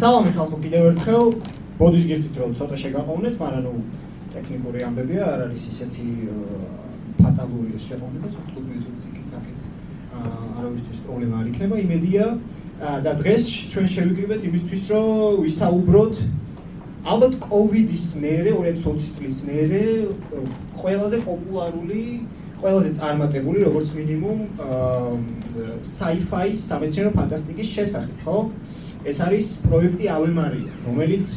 სალამი ხალხო, კიდევ ერთხელ ბოდიშ გირთით რომ ცოტა შეგაყოვნეთ, მაგრამ ტექნიკური ამბებია, არ არის ისეთი ფატალური შეყოვნება, 15 წუთი იქით არავისთვის პრობლემა არ იქნება, იმედია და დღეს ჩვენ შევიკრიბეთ იმისთვის, რომ ვისაუბროთ ალბათ COVID-ის მერე, 2020 წლის მერე ყველაზე პოპულარული, ყველაზე წარმატებული, როგორც მინიმუმ sci-fi სამეცნიერო ფანტასტიკის შესახებ, ხო? ეს არის პროექტი Ave Maria, რომელიც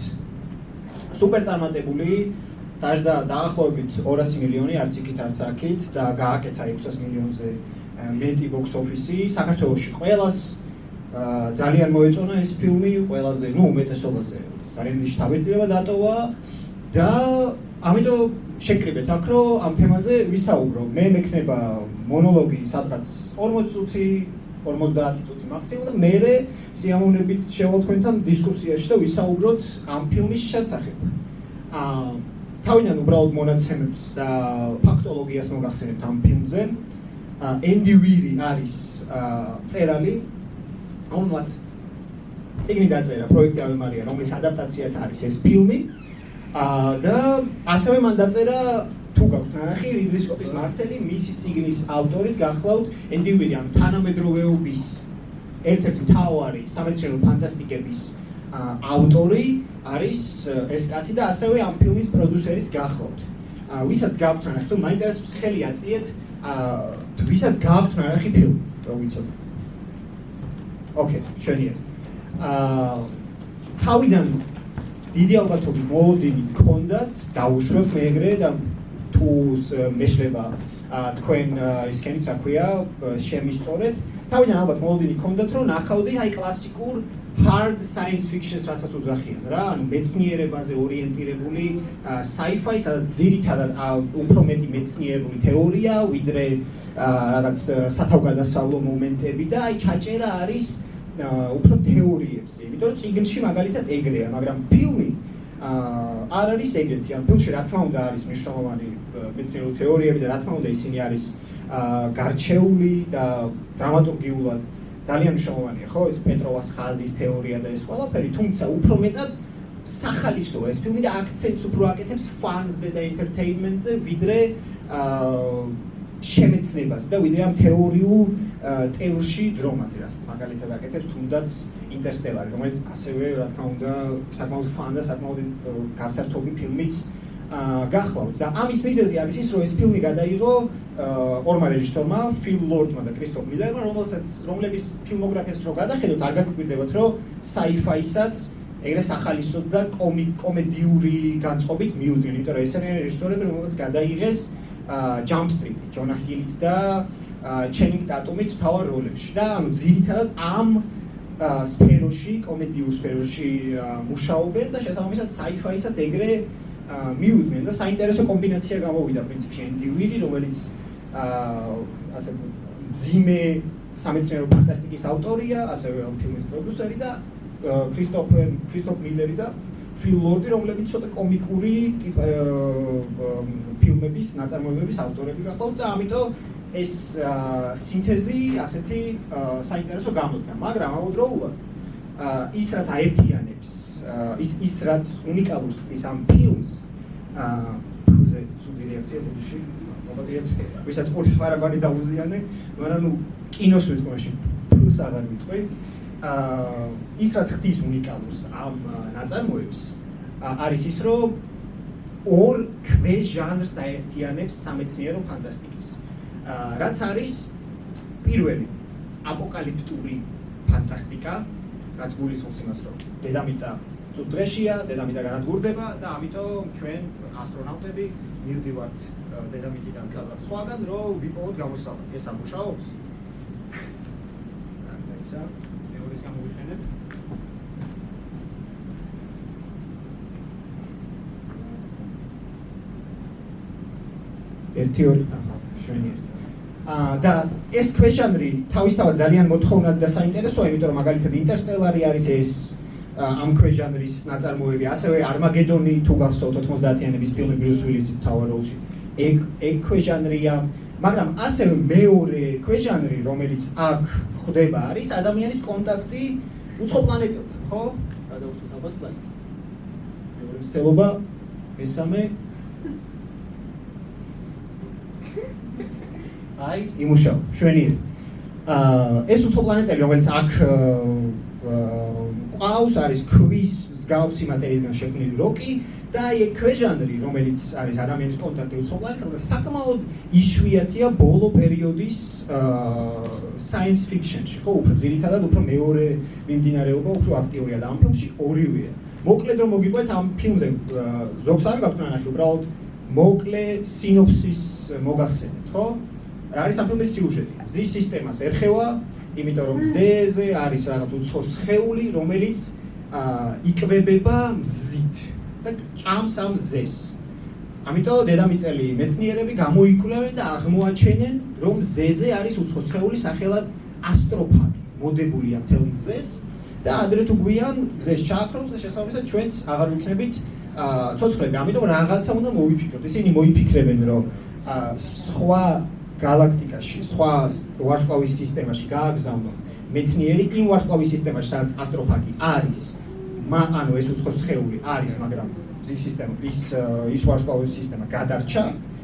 სუპერ წარმატებული დაждდა დაახლოებით 200 მილიონი არც იქით არც აქით და გააკეთა 600 მილიონზე მეტი box office-ი საქართველოში ყველას ძალიან მოეწონა ეს ფილმი ყველაზე, უმეტესობაზე ძალიან ნიში თავისუფლება დატოვა და ამიტომ შეკრიბეთ აქ რომ ამ თემაზე ვისაუბრო. მე მექნება მონოლოგი სადღაც 40 წუთი 50 წუთი მაქსიმუმ და მერე სიამოვნებით შევალ თქვენთან დისკუსიაში და ვისაუბროთ ამ ფილმის შესახებ. თავიდან უბრალოდ მონაცემებს და ფაქტოლოგიას მოგახსენებთ ამ ფილმზე. ენდი ვირი არის წერალი, რომელმაც წიგნი დაწერა პროექტი Ave Maria, რომლის ადაპტაციაც არის ეს ფილმი. და ასევე მან დაწერა თუ გაქვთ ნახი რიდლი სკოტის მარსელი, მისი წიგნის ავტორიც გახლავთ ენდი ვირი, ამ თანამედროვეობის ერთ-ერთი მთავარი სამეცნიერო ფანტასტიკების ავტორი არის ეს კაცი და ასევე ამ ფილმის პროდიუსერიც გახლავთ. ვისაც გაქვთ ნახი, თუ მაინტერესებს ხელი აწიეთ, ვისაც გაქვთ ნახი ფილმი, რო ვიცოდეთ. ოკეი, შვენიერი. თავიდან დიდი ალბათობით მოლოდინი გქონდათ, დაუშვებ მე ეგრე და თუ მეშლება თქვენ ისქენიც რა ქვია, შემისწორეთ. თავიდან ალბათ მოლოდინი გქონდათ, რომ ნახავდი აი კლასიკურ hard science fiction-ს რასაც უძახიან რა, ანუ მეცნიერებაზე ორიენტირებული sci-fi, სადაც ძირითადად უფრო მეტი მეცნიერული თეორია, ვიდრე რაღაც სათავგადასავლო მომენტები და აი ჩაჭერა არის უფრო თეორიებზე, იმიტომ რომ წიგნში მაგალითად ეგრეა, მაგრამ ფილმი არ არის ეგეთი. ან ფილმში რა თქმა უნდა არის მნიშვნელოვანი მეცნიერული თეორიები და რა თქმა უნდა ისინი არის გარჩეული და დრამატურგიულად ძალიან მნიშვნელოვანია, ხო? ეს პეტროვას ხაზის თეორია და ეს ყველაფერი, თუმცა უფრო მეტად სახალისოა ეს ფილმი და აქცენტს უფრო აკეთებს ფანზე და ენტერტეინმენტზე, ვიდრე შემეცნებაზე და ვიდრე ამ თეორიულ ტეორში ძრომაზე, რასაც მაგალითად აკეთებს თუნდაც ინტერსტელარი, რომელიც ასევე რა თქმა უნდა საკმაოდ ფან და საკმაოდ გასართობი ფილმიც გახლავთ. და ამის მიზეზი არის ის, რომ ეს ფილმი გადაიღო ორმა რეჟისორმა, ფილ ლორდმა და კრისტოფ მილერმა, რომლების ფილმოგრაფიას რო გადახედოთ, არ გაგვიკვირდებათ, რომ sci-fi-საც ეგრე სახალისოდ და კომედიური განწყობით მიუდგნენ, იმიტომ რომ ესენი რეჟისორები, რომელსაც გადაიღეს Jump Street, ჯონა ჰილით და ჩენინგ ტატუმით მთავარ როლებში და ანუ ძირითადად ამ სფეროში, კომედიურ სფეროში მუშაობენ და შესაბამისად sci-fi-საც ეგრე მიუდგნენ და საინტერესო კომბინაცია გამოვიდა პრინციპში ენდი ვირი, რომელიც ასე ძიმე სამეცნიერო ფანტასტიკის ავტორია, ასევე ამ ფილმის პროდიუსერი და კრისტოფ მილერი და ფილ ლორდი, რომლებიც ცოტა კომიკური ფილმების, ნაწარმოებების ავტორები გახლავთ და ამიტომ ეს სინთეზი ასეთი საინტერესო გამოდგა, მაგრამ ამავდროულად ის რაც აერთიანებს, ის რაც უნიკალურს ხდის ამ ფილმს, ფუზე ცუდი რეაქცია ბოდიში, მოგადიეთ, ვისაც ორი სპარაგანი დაუზიანე, მაგრამ ნუ კინოს ვიტყვი მაშინ, ფულს აღარ ვიტყვი. ის რაც ხდის უნიკალურს ამ ნაწარმოებს არის ის, რომ ორ ქვე-ჟანრს აერთიანებს სამეცნიერო ფანტასტიკის. რაც არის პირველი აპოკალიფტური ფანტასტიკა, რაც გულისხმობს იმას, რომ დედამიწა ცუდ დღეშია, დედამიწა განადგურდება და ამიტომ ჩვენ ასტრონავტები მივდივართ დედამიწიდან სადღაც სხვაგან, რომ ვიპოვოთ გამოსავალი. ეს ამუშაობს? რაიცა, თეორიის გამოვიყენებ. ერთი ორი, შვენიერი. და ეს ქვე-ჟანრი თავისთავად ძალიან მოთხოვნად და საინტერესოა, იმიტომ რომ მაგალითად ინტერსტელარი არის ეს ამ ქვე-ჟანრის ნაწარმოები, ასევე არმაგედონი თუ გახსოვთ 90-იანების ფილმი ბრიუს უილის მთავარ როლში. ეგ ქვე-ჟანრია, მაგრამ ასევე მეორე ქვე-ჟანრი, რომელიც აქ ხდება, არის ადამიანის კონტაქტი უცხო პლანეტებთან, ხო? გადავხდით აბა სლაიდი. მეორე მცდელობა, მესამე. აი, იმუშავა, მშვენიერი. ეს უცხოპლანეტელი, რომელიც აქ ყავს, არის ქვის მსგავსი მატერიისგან შექმნილი როკი და აი ქვეჟანრი, რომელიც არის ადამიანის კონტაქტი უცხოპლანეტელთან, საკმაოდ იშვიათია ბოლო პერიოდის science fiction-ში, ხო, უფრო ძირითადად უფრო მეორე მიმდინარეობა უფრო აქტიურია და ამ ფილმში ორივეა. მოკლედ რომ მოგიყვეთ ამ ფილმზე ზოგს არ გაქვთ ნანახი, უბრალოდ მოკლე სინოფსის მოგახსენებთ, ხო? რა არის ამ ფილმის სიუჟეტი? მზის სისტემას ერხევა, იმიტომ რომ მზეზე არის რაღაც უცხო სხეული, რომელიც იკვებება მზით და ჭამს ამ მზეს. ამიტომ დედამიწელი მეცნიერები გამოიკვლევენ და აღმოაჩენენ, რომ მზეზე არის უცხო სხეული სახელად ასტროფაგი, მოდებულია მთელ მზეს და ადრე თუ გვიან მზეს ჩააქრობთ და შესაბამისად ჩვენც აღარ ვიქნებით ცოცხლები. ამიტომ რაღაცა უნდა მოვიფიქროთ. ისინი მოიფიქრებენ, რომ სხვა galaktikაში, სხვა ვარსკვლავის სისტემაში გააგზავნონ მეცნიერი იმ ვარსკვლავის სისტემაში, სადაც ასტროფაგი არის. ანუ ეს უცხო სხეული არის, მაგრამ მზის სისტემა, ის ვარსკვლავის სისტემა გადარჩა,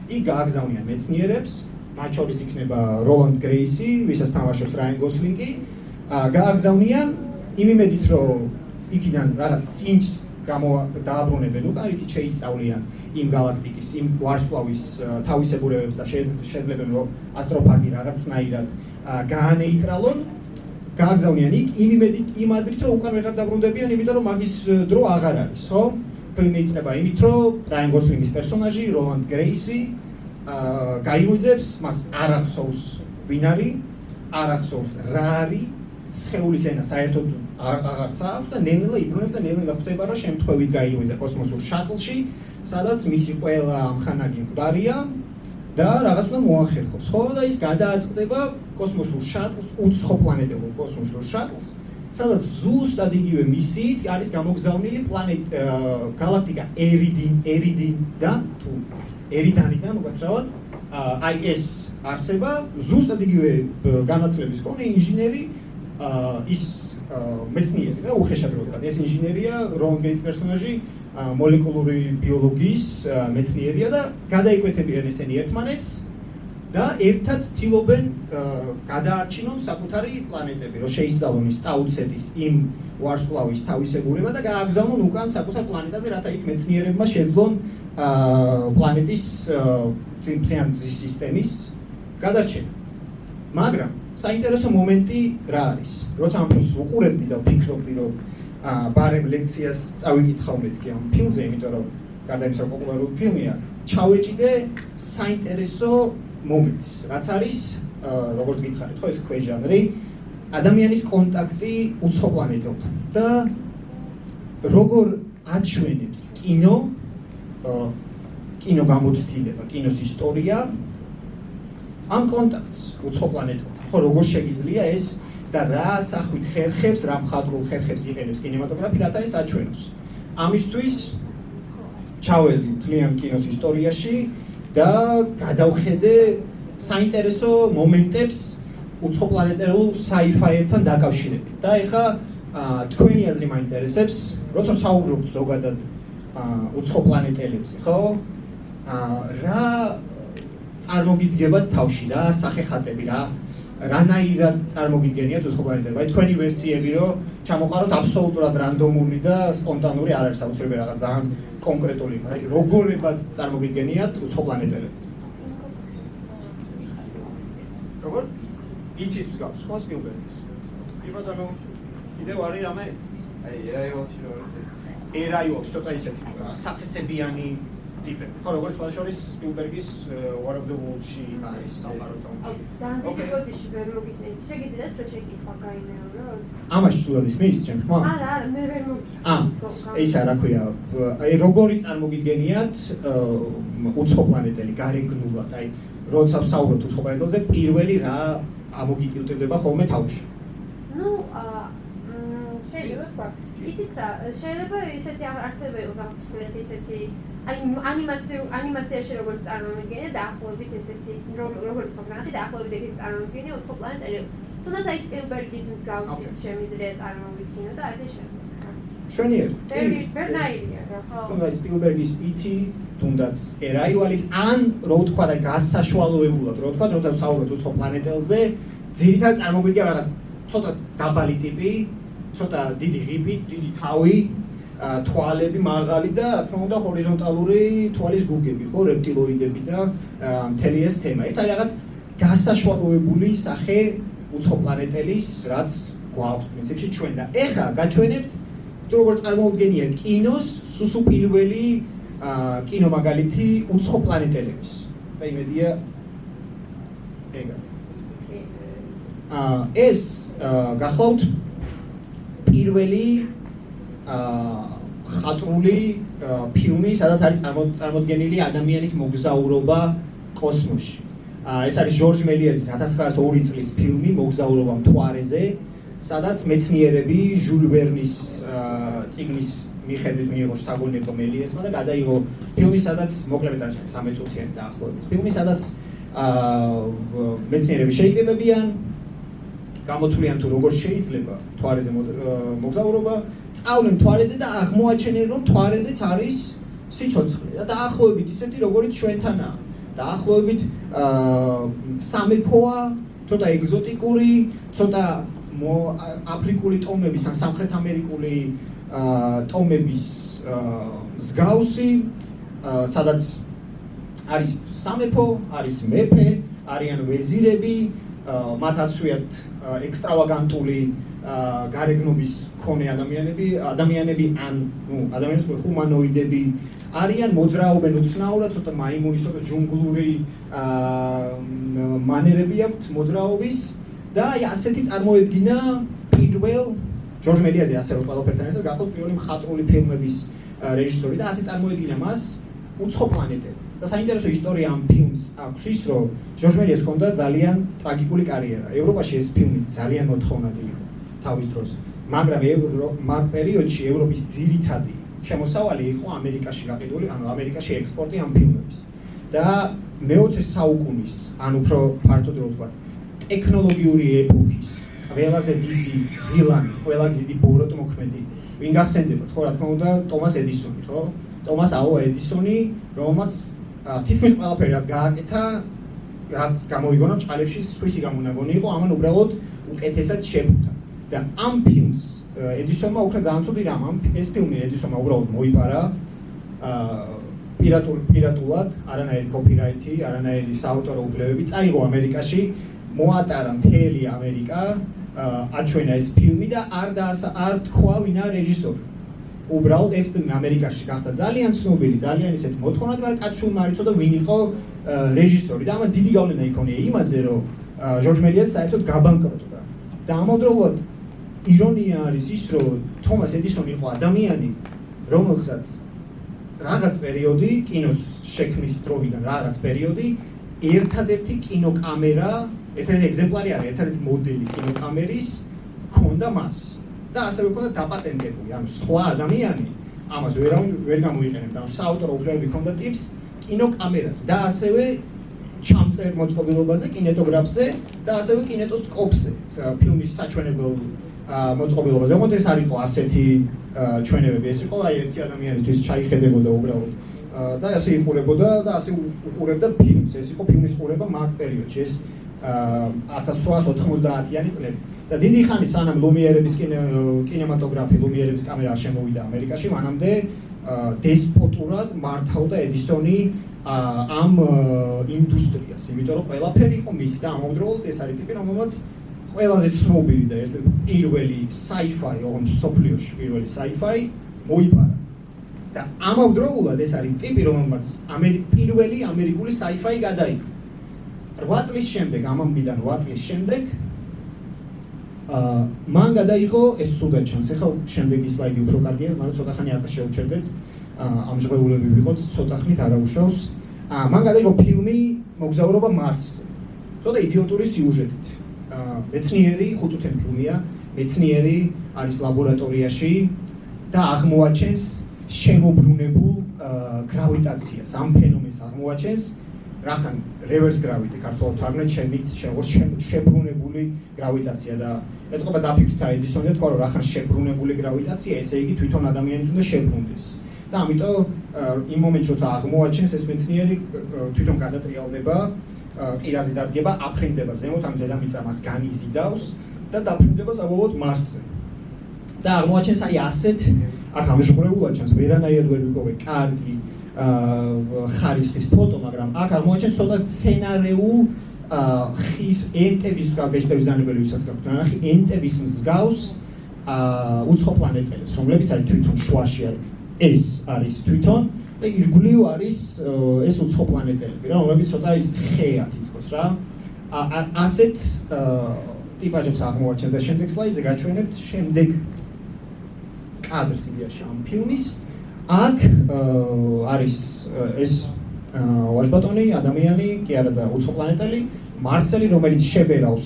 იქ გააგზავნიან მეცნიერებს, მათ შორის იქნება როლანდ გრეისი, ვისაც თამაშობს რაიან გოსლინგი, გააგზავნიან იმ იმედით, რომ იქიდან რაღაც წინჩს დააბრუნებენ უკან, რითიც შეისწავლიან იმ galaktikis, იმ ვარსკვლავის თავისებურებებს და შეძლებენ, რომ ასტროფაგი რაღაცნაირად გაანეიტრალონ, გააგზავნიან იქ იმ იმედით, იმ აზრით, რომ უკან ვეღარ დაბრუნდებიან, იმიტომ რომ მაგის დრო აღარ არის, ხო? ფილმი იწყება იმით, რომ რაიან გოსლინგის პერსონაჟი, როლანდ გრეისი, გაიღვიძებს, მას არ ახსოვს ვინ არის, არ ახსოვს რა არის, სხეულის ენა საერთოდ აღარც აქვს და ნელ-ნელა იბრუნებს და ნელ-ნელა ხვდება, რომ შემთხვევით გაიღვიძა კოსმოსურ შატლში, სადაც მისი ყველა ამხანაგი მკვდარია და რაღაც უნდა მოახერხოს, ხო? და ის გადააწყდება კოსმოსურ შატლს, უცხოპლანეტებულ კოსმოსურ შატლს, სადაც ზუსტად იგივე მისიით არის გამოგზავნილი galaktika ერიდანიდან უკაცრავად აი ეს არსება ზუსტად იგივე განათლების მქონე ინჟინერი ის მეცნიერი რა უხეშად როდან ეს ინჟინერია როლანდ გრეისის პერსონაჟი მოლეკულური ბიოლოგიის მეცნიერია და გადაიკვეთებიან ესენი ერთმანეთს და ერთად ცდილობენ გადაარჩინონ საკუთარი პლანეტები, რომ შეისწავლონ ის ტაუცეტის იმ ვარსკვლავის თავისებურება და გააგზავნონ უკან საკუთარ პლანეტაზე, რათა იქ მეცნიერებმა შეძლონ პლანეტის მზის სისტემის გადარჩენა. მაგრამ საინტერესო მომენტი რა არის? როცა ამ ფილმს ვუყურებდი და ვფიქრობდი, რომ ბარემ ლექციას წავიკითხავ მეთქი ამ ფილმზე, იმიტომ რომ გარდა იმისა, რომ პოპულარული ფილმია, ჩავეჭიდე საინტერესო მომენტს, რაც არის, როგორც გითხარით, ხო, ეს ქვეჟანრი, ადამიანის კონტაქტი უცხოპლანეტელთან და როგორ აჩვენებს კინო გამოცდილება, კინოს ისტორია ამ კონტაქტს უცხოპლანეტელთან. ხო, როგორ შეგიძლია ეს და რა სახვით ხერხებს, რა მხატვრულ ხერხებს იყენებს კინემატოგრაფი, რათა ეს აჩვენოს. ამისთვის ჩავედი მთლიან კინოს ისტორიაში და გადავხედე საინტერესო მომენტებს უცხოპლანეტელურ sci-fi-ებთან დაკავშირებით. და ეხლა თქვენი აზრი მაინტერესებს, როცა საუბრობთ ზოგადად უცხოპლანეტელებზე, ხო? რა წარმოგიდგებათ თავში, რა სახეხატები, რანაირად წარმოგიდგენიათ უცხოპლანეტელები? აი თქვენი ვერსიები, რომ ჩამოყაროთ აბსოლუტურად რანდომული და სპონტანური არ არის აუცილებელი რაღაც ძალიან კონკრეტული. აი როგორებად წარმოგიდგენიათ უცხოპლანეტელები? როგორ? ითის მსგავს, ხო სპილბერგის. კი ბატონო, კიდევ არის რამე? აი ერაივალში რო არის. ერაივალში ცოტა ისეთი საცეცებიანი ტიპები. ხო, როგორც სხვა შორის სპილბერგის War of the Worlds-ში არის სამყარო. ძალიან დიდი ბოდიში ვერ მოგისმენთ. შეგიძლიათ რომ შეკითხვა გაიმეოროთ? ამაში სულად ისმის ჩემ ხმა? არა, მე ვერ მოგისმენთ. ისა რა ქვია, აი როგორი წარმოგიდგენიათ უცხოპლანეტელი გარეგნულად, აი როცა ვსაუბრობთ უცხოპლანეტელზე, პირველი რა ამოგიკიუტებდება ხოლმე თავში? ნუ, შეიძლება თქვა, იცით რა, შეიძლება ისეთი არსება იყოს რაღაც სულეთი ისეთი, აი ანიმაციაში როგორც წარმომიდგენია დაახლოებით ესეთი, როგორც ხომ დაახლოებით ეგეთი წარმომიდგენია უცხოპლანეტელი. თუნდაც აი სპილბერგის მსგავსიც შემიძლია წარმოვიდგინო და ასე შემდეგ. შვენიერი. ბერნაირია რა ხო? თუნდაც სპილბერგის E.T. თუნდაც Arrival-ის ან რო ვთქვა და გასაშუალოებულად რო ვთქვა, როცა ვსაუბრობთ უცხო პლანეტელზე, ძირითადად წარმოგვიდგება რაღაც ცოტა დაბალი ტიპი, ცოტა დიდი ღიბი, დიდი თავი, თვალები მაღალი და რა თქმა უნდა ჰორიზონტალური თვალის გუგები, ხო, რეპტილოიდები და მთელი ეს თემა. ეს არის რაღაც გასაშუალოებული სახე უცხო პლანეტელის, რაც გვაქვს პრინციპში ჩვენ და ეხლა გაჩვენებთ თუ როგორ წარმოუდგენია კინოს სუსუ პირველი კინო მაგალითი უცხო პლანეტელების. და იმედია ეგა. ეს გახლავთ პირველი ხატრული ფილმი, სადაც არის წარმოდგენილი ადამიანის მოგზაურობა კოსმოსში. ეს არის ჟორჟ მელიეზის 1902 წლის ფილმი მოგზაურობა მთვარეზე, სადაც მეცნიერები ჟულ ვერნის წიგნის მიხედვით მიიღო შთაგონება მელიესმა და გადაიღო ფილმი, სადაც მოკლემეტრაჟი 13 წუთიანი დაახლოებით. ფილმი, სადაც მეცნიერები შეიკრიბებიან, გამოთვლიან თუ როგორ შეიძლება მთვარეზე მოგზაურობა, წავლენ მთვარეზე და აღმოაჩენენ, რომ მთვარეზეც არის სიცოცხლე და დაახლოებით ისეთი, როგორიც ჩვენთანაა. დაახლოებით სამეფოა, ცოტა ეგზოტიკური, ცოტა აფრიკული ტომების ან სამხრეთ ამერიკული ტომების მსგავსი, სადაც არის სამეფო, არის მეფე, არიან ვეზირები, მათ აცვიათ ექსტრავაგანტული გარეგნობის მქონე ადამიანები ან ადამიანის ჰუმანოიდები არიან, მოძრაობენ უცნაურად, ცოტა მაიმუნის, ცოტა ჯუნგლური მანერები აქვთ მოძრაობის და აი ასეთი წარმოედგინა პირველ ჟორჟ მელიაზე ასე რომ ყველაფერთან ერთად გახლავთ პირველი მხატვრული ფილმების რეჟისორი და ასე წარმოედგინა მას უცხო პლანეტები. და საინტერესო ისტორია ამ ფილმს აქვს ის, რომ ჟორჟ მელიეს ჰქონდა ძალიან ტრაგიკული კარიერა. ევროპაში ეს ფილმი ძალიან მოთხოვნადი იყო თავის დროს, მაგრამ მაგ პერიოდში ევროპის ძირითადი შემოსავალი იყო ამერიკაში გაყიდული, ანუ ამერიკაში ექსპორტი ამ ფილმების. და მე-20 საუკუნის, ან უფრო ფართოდ რო ვთქვა, ტექნოლოგიური ეპოქის ყველაზე დიდი ვილანი, ყველაზე დიდი ბოროტმოქმედი, ვინ გახსენდებათ, ხო, რა თქმა უნდა, ტომას ედისონი, ხო? ტომას ალვა ედისონი, რომელმაც თითქმის ყველაფერი რაც გააკეთა, რაც გამოიგონა ჭყალებში, სხვისი გამონაგონი იყო, ამან უბრალოდ უკეთესად შეფუთა. და ამ ფილმს ედისონმა უკვე ძალიან ცუდი რამ, ეს ფილმი ედისონმა უბრალოდ მოიპარა პირატულად, არანაირი კოპირაითი, არანაირი საავტორო უფლებები, წაიღო ამერიკაში, მოატარა მთელი ამერიკა, აჩვენა ეს ფილმი და არ თქვა ვინა რეჟისორი. უბრალოდ ეს ფილმი ამერიკაში გახდა ძალიან ცნობილი, ძალიან ისეთი მოთხოვნადი, მაგრამ კაცშულმა არ იცოდა ვინ იყო რეჟისორი და ამან დიდი გავლენა იქონია იმაზე, რომ ჟორჟ მელიეს საერთოდ გაბანკროტდა. და ამავდროულად ირონია არის ის, რომ თომას ედისონი იყო ადამიანი, რომელსაც რაღაც პერიოდი კინოს შექმნის დროიდან რაღაც პერიოდი ერთადერთი კინოკამერა, ერთადერთი ეგზემპლარი არის, ერთადერთი მოდელი კინოკამერის ჰქონდა მას. და ასევე ჰქონდა დაპატენტებული, ანუ სხვა ადამიანი ამას ვერ გამოიყენებდა, ანუ საავტორო უფლებები ჰქონდა ტიპს კინოკამერას და ასევე ჩამწერ მოწყობილობაზე, კინეტოგრაფზე და ასევე კინეტოსკოპზე, ფილმის საჩვენებელ მოწყობილობაზე. ოღონდ ეს არ იყო ასეთი ჩვენებები, ეს იყო აი ერთი ადამიანისთვის ჩაიხედებოდა უბრალოდ და ასე იყურებოდა და ასე უყურებდა ფილმს. ეს იყო ფილმის ყურება მაგ პერიოდში, ეს 1890-იანი წლები. და დიდი ხანი სანამ ლუმიერების კინემატოგრაფი, ლუმიერების კამერა არ შემოვიდა ამერიკაში, მანამდე დესპოტურად მართავდა ედისონი ამ ინდუსტრიას, იმიტომ რომ ყველაფერი იყო მის და ამავდროულად ეს არის ტიპი, რომელმაც ყველაზე ცნობილი და ერთ-ერთი პირველი sci-fi, ოღონდ სოფლიოში პირველი sci-fi მოიპარა. და ამავდროულად ეს არის ტიპი, რომელმაც პირველი ამერიკული sci-fi გადაიღო. 8 წლის შემდეგ, ამამდან 8 წლის შემდეგ მან გადაიღო ეს სულად ჩანს. ეხლა შემდეგი სლაიდი უფრო კარგია, მაგრამ ცოტა ხანი არ შევჩერდეთ. ამჟღავნებები ვიყოთ, ცოტა ხნით არაუშავს. მან გადაიღო ფილმი მოგზაურობა მარსზე. ცოტა იდიოტური სიუჟეტით. მეცნიერი, 5 წუთიანი ფილმია, მეცნიერი არის ლაბორატორიაში და აღმოაჩენს შემოbrunებულ გრავიტაციას. ამ ფენომენს აღმოაჩენს რახან reverse gravity, ქართულად თარგმნით შებრუნებული გრავიტაცია და ეთქობა დაფიქრდა ედისონი და თქვა რომ რახან შებრუნებული გრავიტაცია, ესე იგი თვითონ ადამიანიც უნდა შებრუნდეს. და ამიტომ იმ მომენტში როცა აღმოაჩენს ეს მეცნიერი თვითონ გადატრიალდება, პირაზე დადგება, აფრინდება ზემოთ, ამ დედამიწა მას განიზიდავს და დაფრინდება საბოლოოდ მარსზე. და აღმოაჩენს აი ასეთ აქ ამჟღვრეულად ჩანს ვერანაირად ვერ ვიპოვე კარგი ხარისხის ფოტო, მაგრამ აქ აღმოაჩენს ცოტა სცენარეულ ხის ენტების გაბეჭდების ზანებელი ვისაც გაქვთ ნახი ენტების მსგავს უცხო პლანეტელებს, რომლებიც არის თვითონ შუაში არის. ეს არის თვითონ და ირგვლივ არის ეს უცხო პლანეტელები რა, რომლებიც ცოტა ის ხეა თითქოს რა. ასეთ ტიპაჟებს აღმოაჩენს და შემდეგ სლაიდზე გაჩვენებთ შემდეგ კადრს იდეაში ამ ფილმის. აქ არის ეს ვაჟბატონი, ადამიანი, კი არა და უცხო პლანეტელი, მარსელი, რომელიც შებერავს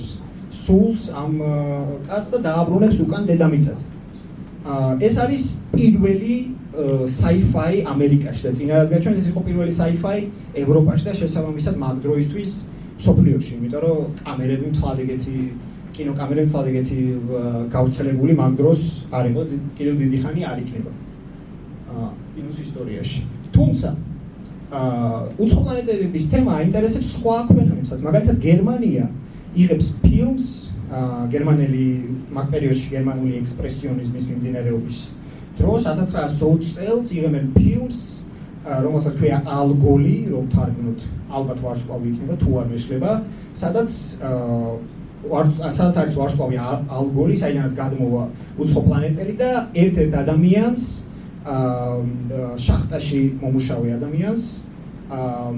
სულს ამ კაცს და დააბრუნებს უკან დედამიწაზე. ეს არის პირველი sci-fi ამერიკაში და წინა რაც გაჩვენეს, ეს იყო პირველი sci-fi ევროპაში და შესაბამისად მაგ დროისთვის მსოფლიოში, იმიტომ რომ კამერები მთლად ეგეთი კინოკამერები მთლად ეგეთი გავრცელებული მაგ დროს არ იყო, კიდევ დიდი ხანი არ იქნება კინოს ისტორიაში. თუმცა უცხო პლანეტელების თემა აინტერესებს სხვა ქვეყნებსაც, მაგალითად გერმანია იღებს ფილმს, გერმანელი მაგ პერიოდში გერმანული ექსპრესიონიზმის მიმდინარეობის დროს 1920 წელს იღებენ ფილმს, რომელსაც ქვია ალგოლი, რომ თარგმნოთ, ალბათ ვარსკვლავი იქნება, თუ არ მეშლება, სადაც არის ვარსკვლავი ალგოლი, საიდანაც გადმოვა უცხო პლანეტელი და ერთ-ერთ ადამიანს შახტაში მომუშავე ადამიანს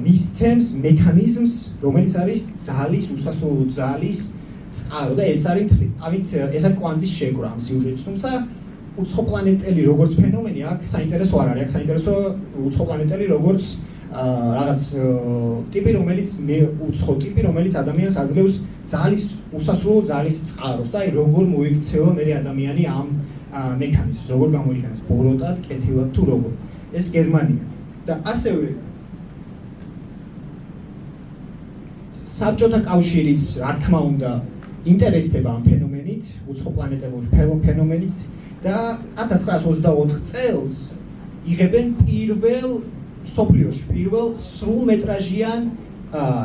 მისცემს მექანიზმს, რომელიც არის ძალის, უსასრულო ძალის წყარო და ეს არის კვანძის შეკრა ამ სიუჟეტში. თუმცა უცხო პლანეტელი როგორც ფენომენი აქ საინტერესო არ არის. აქ საინტერესო უცხო პლანეტელი როგორც რაღაც ტიპი, რომელიც უცხო ტიპი, რომელიც ადამიანს აძლევს ძალის, უსასრულო ძალის წყაროს და აი როგორ მოიქცევა მე ადამიანი ამ მექანიზმს, როგორ გამოიყენებს ბოროტად, კეთილად თუ როგორ. ეს გერმანია და ასევე საბჭოთა კავშირიც რა თქმა უნდა ინტერესდება ამ ფენომენით, უცხო პლანეტელურ ფენომენით და 1924 წელს იღებენ პირველ სოფლიოში, პირველ სრულმეტრაჟიან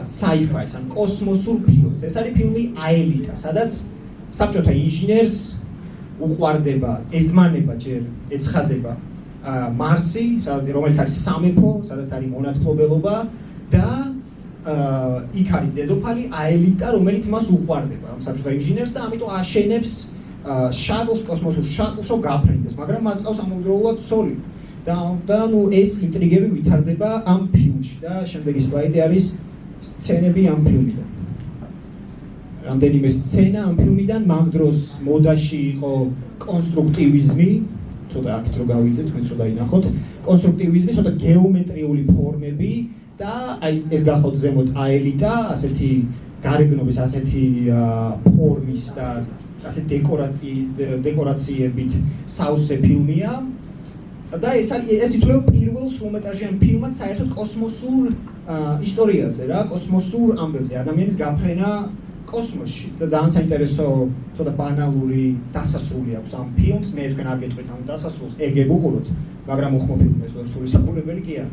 sci-fi-ს, ან კოსმოსურ ფილმს. ეს არის ფილმი აელიტა, სადაც საბჭოთა ინჟინერს უყვარდება, ეზმანება ჯერ ეცხადება მარსი, რომელიც არის სამეფო, სადაც არის მონათმობელობა და იქ არის დედოფალი აელიტა, რომელიც მას უყვარდება, ამ საბჭოთა ინჟინერს და ამიტომ აშენებს შატლს, კოსმოსურ შატლს, რომ გაფრინდეს, მაგრამ მას ყავს ამავდროულად ცოლი. და ნუ ეს ინტრიგები ვითარდება ამ ფილმში და შემდეგი სლაიდი არის სცენები ამ ფილმიდან. რამდენიმე სცენა ამ ფილმიდან მაგ დროს მოდაში იყო კონსტრუქტივიზმი, ცოტა აქეთ რო გავიდეთ, თქვენც რო დაინახოთ, კონსტრუქტივიზმი, ცოტა გეომეტრიული ფორმები და აი ეს გახოთ ზემოთ აელიტა, ასეთი გარეგნობის, ასეთი ფორმის და ასეთ დეკორაციებით სავსე ფილმია. და ეს ითვლება პირველ სრულმეტრაჟიან ფილმად საერთოდ კოსმოსურ ისტორიაზე რა, კოსმოსურ ამბებზე, ადამიანის გაფრენა კოსმოსში. და ძალიან საინტერესო, ცოტა ბანალური დასასრული აქვს ამ ფილმს, მე თქვენ არ გეტყვით ამ დასასრულს, ეგებ უყუროთ, მაგრამ უხმობილ ეს ვერტული საკურებელი კი არა.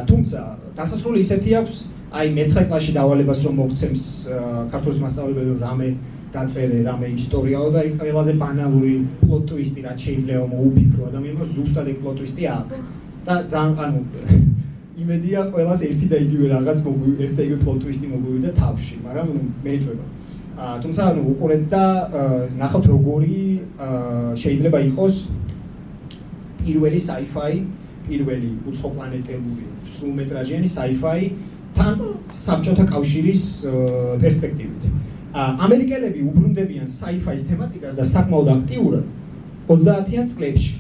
თუმცა დასასრული ისეთი აქვს, აი მე-9 კლასში დავალებას რომ მოგცემს ქართულის მასწავლებელი რამე დაწერე, რამე ისტორიაო და იქ ყველაზე ბანალური პლოტ ტვისტი რაც შეიძლება მოუფიქრო ადამიანმა, ზუსტად ეგ პლოტ ტვისტი აქვს. და ძალიან ანუ იმედია ყველას ერთი და იგივე რაღაც ერთი და იგივე პლოტ ტვისტი მოგვივიდა თავში, მაგრამ მეეჭვება. თუმცა ანუ უყურეთ და ნახოთ როგორი შეიძლება იყოს პირველი sci-fi, პირველი უცხო პლანეტელური სრულმეტრაჟიანი sci-fi თან საბჭოთა კავშირის პერსპექტივით. ამერიკელები უბრუნდებიან sci-fi-ს თემატიკას და საკმაოდ აქტიურად 30-იან წლებში.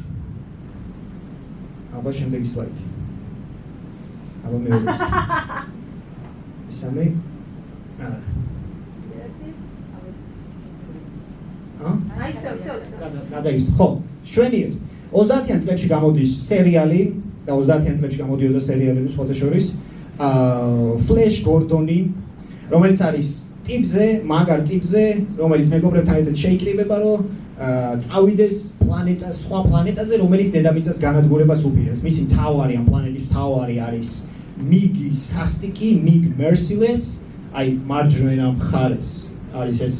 აბა შემდეგი სლაიდი. აბა მეორე. ისამე აი სო. გადაიხდით. ხო, შვენიერ 30-იან წლებში გამოდის სერიალი და 30-იან წლებში გამოდიოდა სერიალები სხვათა შორის Flash Gordon-ი, რომელიც არის ტიპზე, მაგარ ტიპზე, რომელიც მეგობრებთან ერთად შეიკრიბება, რომ წავიდეს პლანეტას, სხვა პლანეტაზე, რომელიც დედამიწას განადგურებას უპირებს. მისი მთავარი ამ პლანეტის მთავარი არის მიგი სასტიკი, მიგ Merciless, აი მარჯვენა მხარეს არის ეს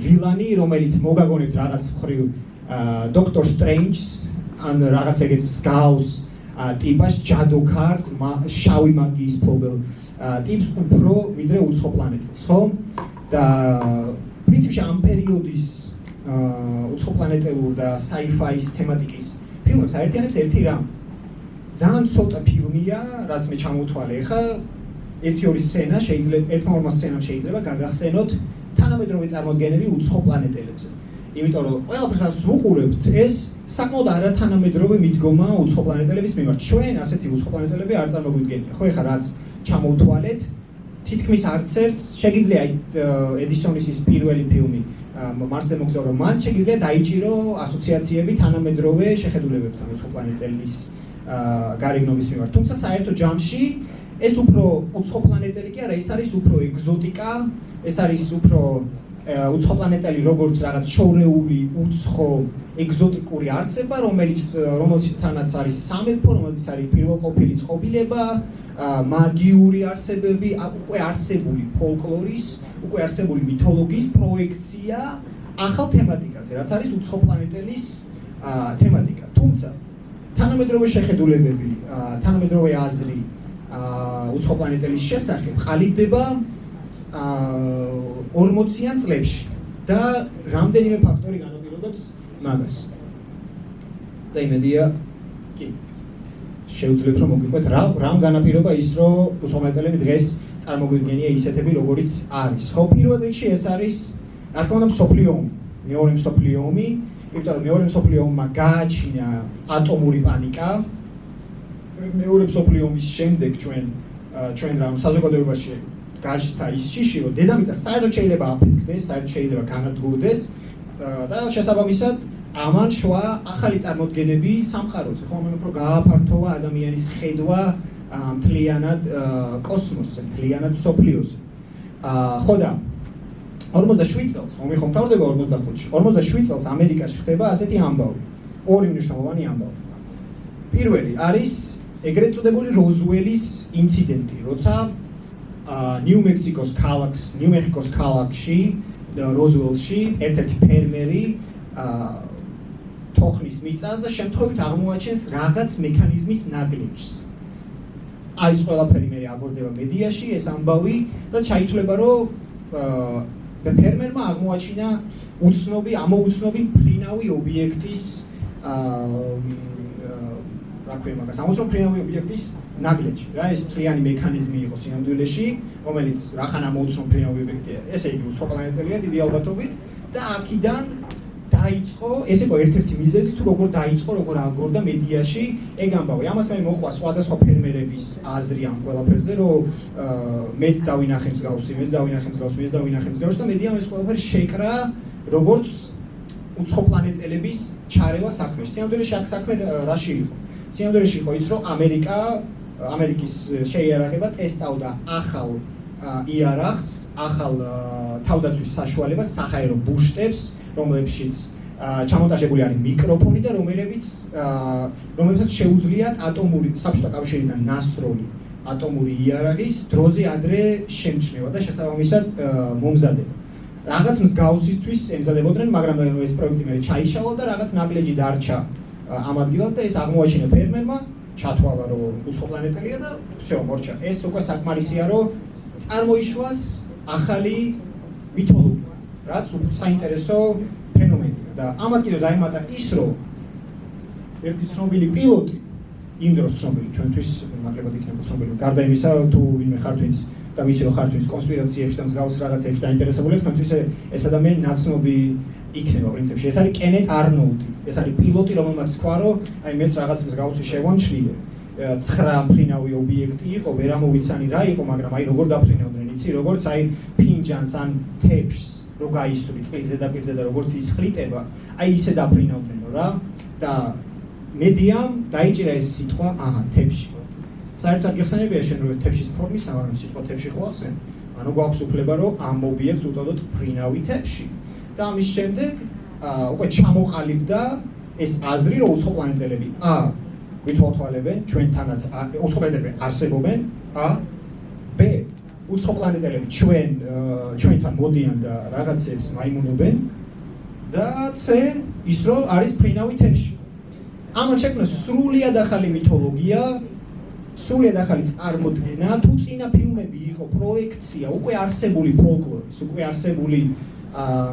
ვილანი, რომელიც მოგაგონებთ რაღაც მხრივ დოქტორ სტრეინჯს ან რაღაც ეგეთ მსგავს ტიპას, ჯადოქარს, შავი მაგიის ფობელ ტიპს უფრო ვიდრე უცხო პლანეტელს, ხო? და პრინციპში ამ პერიოდის უცხოპლანეტელურ და sci-fi თემატიკის ფილმებს აერთიანებს ერთი რამ. ძალიან ცოტა ფილმია, რაც მე ჩამოვთვალე. ეხლა ერთი-ორი სცენა შეიძლება, ერთ-ორ სცენამ შეიძლება გაგახსენოთ თანამედროვე წარმოდგენები უცხოპლანეტელებზე. იმიტომ რომ ყველაფერს რაც ვუყურებთ, ეს საკმაოდ არათანამედროვე მიდგომა უცხოპლანეტელების მიმართ. ჩვენ ასეთი უცხოპლანეტელები არ წარმოგვიდგენია. ხო, ეხლა რაც ჩამოვთვალეთ, თითქმის არც ერთს შეგიძლია ედისონის ის პირველი ფილმი მარსზე მოგზაურობა, მან შეგიძლია დაიჭირო ასოციაციები თანამედროვე შეხედულებებთან უცხოპლანეტელის გარეგნობის მიმართ. თუმცა საერთო ჯამში ეს უფრო უცხოპლანეტელი კი არა, ეს არის უფრო ეგზოტიკა, ეს არის უფრო უცხოპლანეტელი როგორც რაღაც შორეული, უცხო, ეგზოტიკური არსება, რომელშითანაც არის სამეფო, რომელიც არის პირველყოფილი წყობილება, მაგიური არსებები, უკვე არსებული ფოლკლორის, უკვე არსებული მითოლოგიის პროექცია ახალ თემატიკაზე, რაც არის უცხოპლანეტელის თემატიკა. თუმცა თანამედროვე შეხედულებები, თანამედროვე აზრი უცხოპლანეტელის შესახებ ყალიბდება 40-იან წლებში და რამდენიმე ფაქტორი განაპირობებს მაგას. და იმედია, კი, შეუძლებთ რომ მოგიყვეთ რამ განაპირობა ის, რომ უცხოპლანეტელები დღეს წარმოგვიდგენია ისეთები, როგორიც არის. ხო, პირველ რიგში ეს არის, რა თქმა უნდა, მსოფლიო ომი, მეორე მსოფლიო ომი, იმიტომ რომ მეორე მსოფლიო ომმა გააჩინა ატომური პანიკა. მეორე მსოფლიო ომის შემდეგ ჩვენ რა საზოგადოებაში გაჩნდა ის შიში, რომ დედამიწა საერთოდ შეიძლება აფეთქდეს, საერთოდ შეიძლება განადგურდეს და შესაბამისად ამან შვა ახალი წარმოდგენები სამყაროზე, ხო, ამან უფრო გააფართოვა ადამიანის ხედვა მთლიანად კოსმოსზე, მთლიანად მსოფლიოზე. ხო და 47 წელს, ომი ხომ თავდება 45-ში, 47 წელს ამერიკაში ხდება ასეთი ამბავი, ორი მნიშვნელოვანი ამბავი. პირველი არის ეგრეთ წოდებული როზუელის ინციდენტი, როცა ნიუ-მექსიკოს ქალაქში, როზუელში ერთ-ერთი ფერმერი თოხნის მიწას და შემთხვევით აღმოაჩენს რაღაც მექანიზმის ნაგლეჯს. აი ეს ყველაფერი მე აგორდება მედიაში, ეს ამბავი და ჩაითვლება, რომ ფერმერმა აღმოაჩინა ამოუცნობი მფრინავი ობიექტის რა ქვია მაგას, ამოუცნობი მფრინავი ობიექტის ნაგლეჯი, რა ეს მთლიანი მექანიზმი იყო სინამდვილეში, რომელიც რახან ამოუცნობი მფრინავი ობიექტია, ესე იგი უცხოპლანეტელია დიდი ალბათობით და აქედან დაიწყო, ეს იყო ერთ-ერთი მიზეზი თუ როგორ დაიწყო, როგორ აგორდა მედიაში ეგ ამბავი. ამას მე მოხვა სხვადასხვა ფერმერების აზრი ამ ყველაფერზე, რომ მეც დავინახე მსგავსი, მეც დავინახე მსგავსი და მედიამ ეს ყველაფერი შეკრა როგორც უცხოპლანეტელების ჩარევა საქმეში. სინამდვილეში აქ საქმე რაში იყო? სინამდვილეში იყო ის, რომ ამერიკის შეიარაღება ტესტავდა ახალ იარაღს, ახალ თავდაცვის საშუალებას, საჰაერო ბუშტებს, რომლებშიც ჩამონტაჟებული არის მიკროფონი და რომლებსაც შეუძლიათ საბჭოთა კავშირიდან ნასროლი ატომური იარაღის დროზე ადრე შემჩნევა და შესაბამისად მომზადება. რაღაც მსგავსისთვის ემზადებოდნენ, მაგრამ ეს პროექტი მე ჩაიშალა და რაღაც ნაგლეჯი დარჩა ამ ადგილას და ეს აღმოაჩინა ფერმერმა, ჩათვალა რომ უცხოპლანეტელია და всё, მორჩა. ეს უკვე საკმარისია, რომ წარმოიშვას ახალი მითოლოგია, რაც საინტერესო ფენომენია და ამას კიდევ დაემატა ის, რომ ერთი ცნობილი პილოტი, იმ დროს ცნობილი, ჩვენთვის ნაკლებად იქნება ცნობილი, გარდა იმისა, თუ ვინმე ხართ ვინც და ვიცი რომ ხართ ვინც კონსპირაციებში და მსგავს რაღაცებში დაინტერესებული, თქვენთვის ეს ადამიანი ნაცნობი იქნება პრინციპში. ეს არის კენეთ არნოლდი, ეს არის პილოტი, რომელმაც თქვა, რომ აი მეც რაღაც მსგავსი შევამჩნიე. 9 მფრინავი ობიექტი იყო, ვერ ამოვიცანი რა იყო, მაგრამ აი როგორ დაფრინავდნენ, იცი, როგორც აი ფინჯანს ან თეფშს რო გაისვრი წყლის ზედაპირზე და როგორც ისხლიტება, აი ისე დაფრინავდნენ რა და მედიამ დაიჭირა ეს სიტყვა, თეფში. საერთოდ გიხსენებია შენ რომ თეფშის ფორმის, მაგრამ სიტყვა თეფში ხო ახსენ? ანუ გვაქვს უფლება რომ ამ ობიექტს უწოდოთ ფრინავი თემში და ამის შემდეგ უკვე ჩამოყალიბდა ეს აზრი რომ უცხოპლანეტელები ვითვალთვალებენ ჩვენთანაც უცხოპლანეტელები არსებობენ b უცხოპლანეტელები ჩვენთან მოდიან და რაღაცებს მაიმუნობენ და c ის რომ არის ფრინავი თემში ამან შექმნა სრულიად ახალი მითოლოგია სრულიად ახალი წარმოდგენა თუ წინა ფილმები იყო პროექცია უკვე არსებული ფოლკლორის უკვე არსებული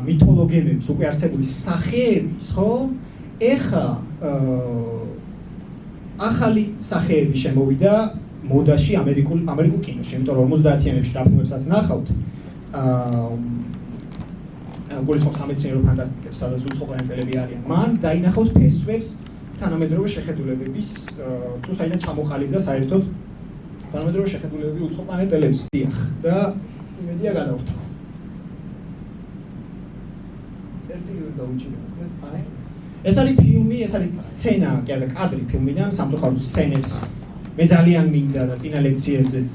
მითოლოგიების უკვე არსებული სახეების ხო ეხა ახალი სახეები შემოვიდა მოდაში ამერიკულ კინოში იმიტომ რომ 50-იანებში რა ფილმებსაც ნახავთ გულისხმობს სამეცნიერო ფანტასტიკებს სადაც უცხოპლანეტელები არიან მან დაინახავთ ფესვებს თანამედროვე შეხედულებების თუ საიდან ჩამოყალიბდა საერთოდ თანამედროვე შეხედულებები უცხოპლანეტელებს დიახ და იმედია გადავხვდა წერტილი დაუჭირდა ეს არის ფილმი ეს არის სცენა კი არა კადრი ფილმიდან სამწუხაროდ სცენებს მე ძალიან მინდა და წინა ლექციებზეც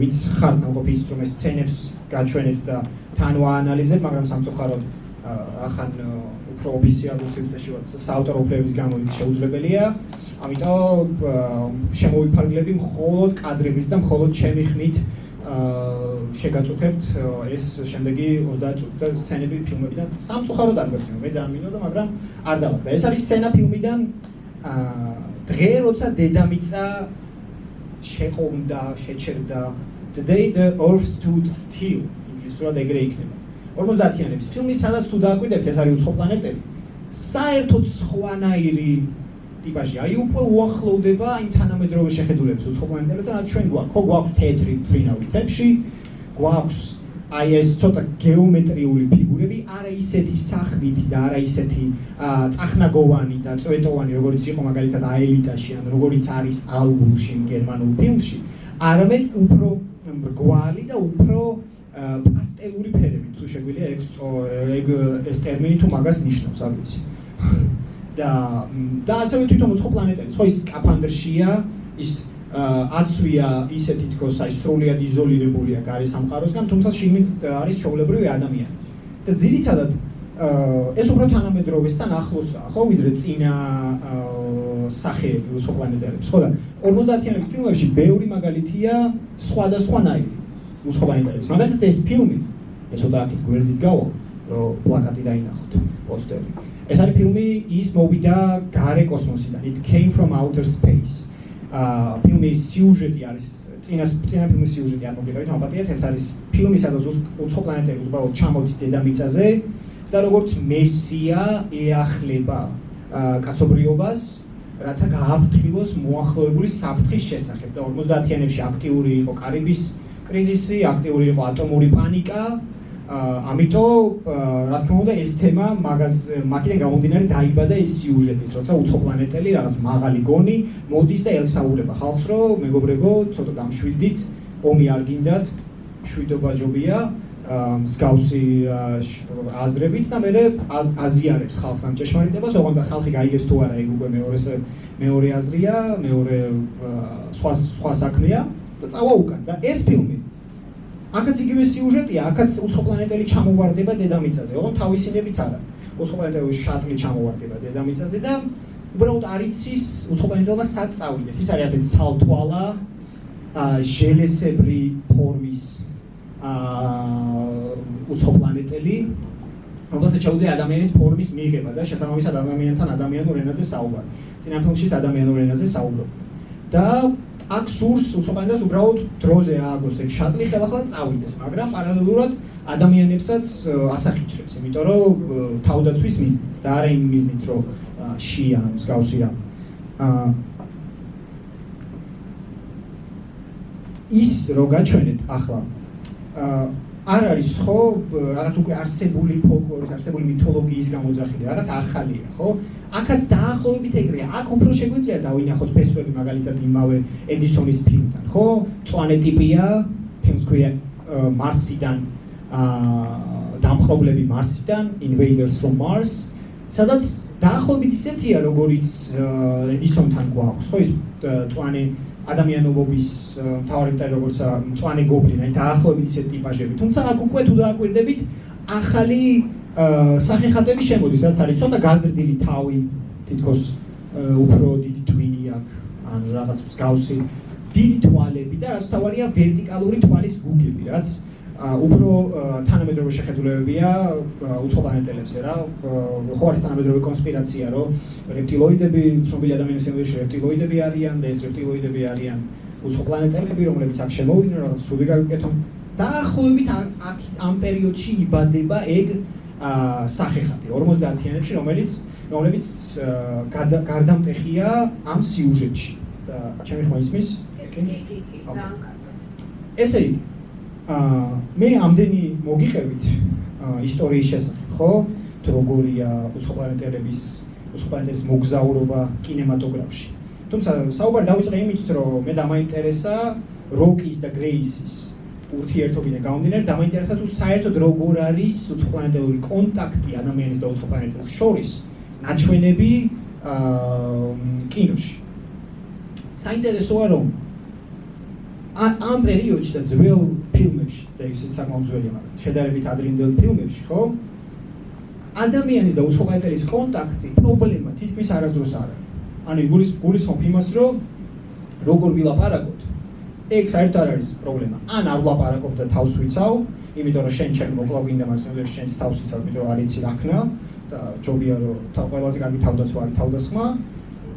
ვინც ხარ ნაყოფის რომ ეს სცენებს გაჩვენებთ და თან ვაანალიზებ მაგრამ სამწუხაროდ ახან უფრო ოფიციალურ სივრცეში ვარ საავტორო უფლებების გამო შეუძლებელია ამიტომ შემოვიფარგლები მხოლოდ კადრებით და მხოლოდ ჩემი ხმით შეგაწუხებთ ეს შემდეგი 30 წუთი და სცენები ფილმებიდან სამწუხაროდ არ გვექნება მე ძალიან მინდოდა მაგრამ არ დავარ და ეს არის სცენა ფილმიდან დღე როცა დედამიწა შეყოვნდა შეჩერდა the day the earth stood still ინგლისურად ეგრე იქნება 50-იანების ფილმი სადაც თუ დააკვირდებთ ეს არის უცხოპლანეტელი საერთოდ სხვანაირი ტიპაჟი აი უკვე უახლოვდება იმ თანამედროვე შეხედულებას უცხოპლანეტელებთან რაც ჩვენ გვაქვს თეთრი ფრინავი თემში გვაქვს აი ეს ცოტა გეომეტრიული ფიგურები არა ისეთი სახვითი და არა ისეთი წახნაგოვანი და წვეტოვანი როგორც იყო მაგალითად აელიტაში ან როგორც არის ალგულში გერმანულ ფილმში არამედ უფრო მრგვალი და უფრო პასტელური ფერები თუ შეგვიძლია ეს ტერმინი თუ მაგას ნიშნავს არ ვიცი და ასევე თვითონ უცხოპლანეტელი ხო ის სკაფანდრშია ის აცვია ისეთი თქოს აი სრულიად იზოლირებულია გარე სამყაროსგან თუმცა შიგნით არის ჩვეულებრივი ადამიანი და ძირითადად ეს უფრო თანამედროვესთან ახლოსაა ხო ვიდრე წინა სახეები უცხოპლანეტელებს ხო და 50-იანების ფილმებში ბევრი მაგალითია სხვადასხვანაირი უცხოპლანეტელების მაგალითად ეს ფილმი ეს ოდაკით გვერდით გავა რომ პლაკატი დაინახოთ პოსტერი ეს არის ფილმი ის მოვიდა გარე კოსმოსიდან it came from outer space ფილმის სიუჟეტი არის წინა ფილმის სიუჟეტი არ მოგიყვებით ალბათია ეს არის ფილმი სადაც უცხოპლანეტელი უბრალოდ ჩამოდის დედამიწაზე და როგორც მესია ეახლება კაცობრიობას რათა გააფრთხილოს მოახლოებული საფრთხის შესახებ და 50-იანებში აქტიური იყო კარიბის კრიზისი აქტიური იყო ატომური პანიკა ამიტომ რა თქმა უნდა ეს თემა მაგიდან გამომდინარე დაიბადა ეს სიუჟეტიც როცა უცხოპლანეტელი რაღაც მაღალი გონი მოდის და ელსაურება ხალხს რომ მეგობრებო ცოტა დამშვიდით ომი არ გინდათ მშვიდობა ჯობია მსგავსი აზრებით და მე აზიარებს ხალხს ამ ჭეშმარიტებას ოღონდ ხალხი გაიგებს თუ არა ეგ უკვე მეორე აზრია მეორე სხვა საქმეა და წავა უკან და ეს ფილმი აქაც იგივე სიუჟეტია, აქაც უცხოპლანეტელი ჩამოვარდება დედამიწაზე, ოღონდ თავისინებით არა. უცხოპლანეტელი შატლი ჩამოვარდება დედამიწაზე და უბრალოდ არ იცის უცხოპლანეტელმა სად წავიდეს. ის არის ასეთი ცალთვალა, ჟელესებრი ფორმის უცხოპლანეტელი, რომელსაც შეუძლია ადამიანის ფორმის მიღება და შესაბამისად ადამიანთან ადამიანურ ენაზე საუბარი. წინა ფილმშიც ადამიანურ ენაზე საუბრობ. და აქ სურს უცხოპლანეტელს უბრალოდ დროზე ააგოს ეგ შატლი ხელახლა წავიდეს, მაგრამ პარალელურად ადამიანებსაც ასახიჩრებს, იმიტომ რომ თავდაცვის მიზნით და არა იმ მიზნით, რომ შია მსგავსი რამ. ის რო გაჩვენეთ ახლა არ არის ხო რაღაც უკვე არსებული ფოლკლორის, არსებული მითოლოგიის გამოძახილი, რაღაც ახალია, ხო? აქაც დაახლოებით ეგრეა. აქ უფრო შეგვიძლია დავინახოთ ფესვები მაგალითად იმავე ედისონის ფილმთან, ხო? მწვანე ტიპია, ფილმს ქვია მარსიდან დამპყრობლები მარსიდან, Invaders from Mars, სადაც დაახლოებით ისეთია, როგორიც ედისონთან გვაქვს, ხო? ის მწვანე ადამიანობობის მთავარი მტერი როგორც მწვანე გობლინა, დაახლოებით ისეთი ტიპაჟები. თუმცა აქ უკვე თუ დააკვირდებით, ახალი სახეხატები შემოდის, რაც არის ცოტა გაზრდილი თავი, თითქოს უფრო დიდი თვინი აქვს, ან რაღაც მსგავსი დიდი თვალები და რაც თავარია ვერტიკალური თვალის გუგები, რაც უფრო თანამედროვე შეხედულებებია უცხო პლანეტელებზე რა. ხო არის თანამედროვე კონსპირაცია, რომ რეპტილოიდები, ცნობილი ადამიანების ენდოში რეპტილოიდები არიან და ეს რეპტილოიდები არიან უცხო პლანეტელები, რომლებიც აქ შემოვიდნენ, რაღაც სული გავიკეთონ. დაახლოებით ამ პერიოდში იბადება ეგ სახეხატი 50-იანებში, რომლებიც გარდამტეხია ამ სიუჟეტში. და ჩემი ხმა ისმის? კი, ძალიან კარგად. ესე იგი, მე ამდენი მოგიყევით ისტორიის შესახებ, ხო? თუ როგორია უცხო პლანეტელის მოგზაურობა კინემატოგრაფში. თუმცა საუბარი დავიწყე იმით, რომ მე დამაინტერესა როკის და გრეისის ურთიერთობიდან გამომდინარე, დამაინტერესა თუ საერთოდ როგორ არის უცხო პლანეტელური კონტაქტი ადამიანის და უცხო პლანეტელის შორის ნაჩვენები კინოში. საინტერესოა რომ ამ პერიოდში და ძველ ფილმებში და ისიც საკმაოდ ძველია, მაგრამ შედარებით ადრინდელ ფილმებში, ხო? ადამიანის და უცხო პლანეტელის კონტაქტი პრობლემა თითქმის არასდროს არ არის. ანუ გულისხმობ იმას, რომ როგორ ვილაპარაკოთ, ეგ საერთოდ არ არის პრობლემა. ან არ ვლაპარაკობ და თავს ვიცავ, იმიტომ რომ შენ ჩემ მოკლა გინდა, მაგრამ შენს თავს ვიცავ, იმიტომ რომ არ იცი რა ქნა და ჯობია რომ ყველაზე კარგი თავდაცვა არის თავდასხმა.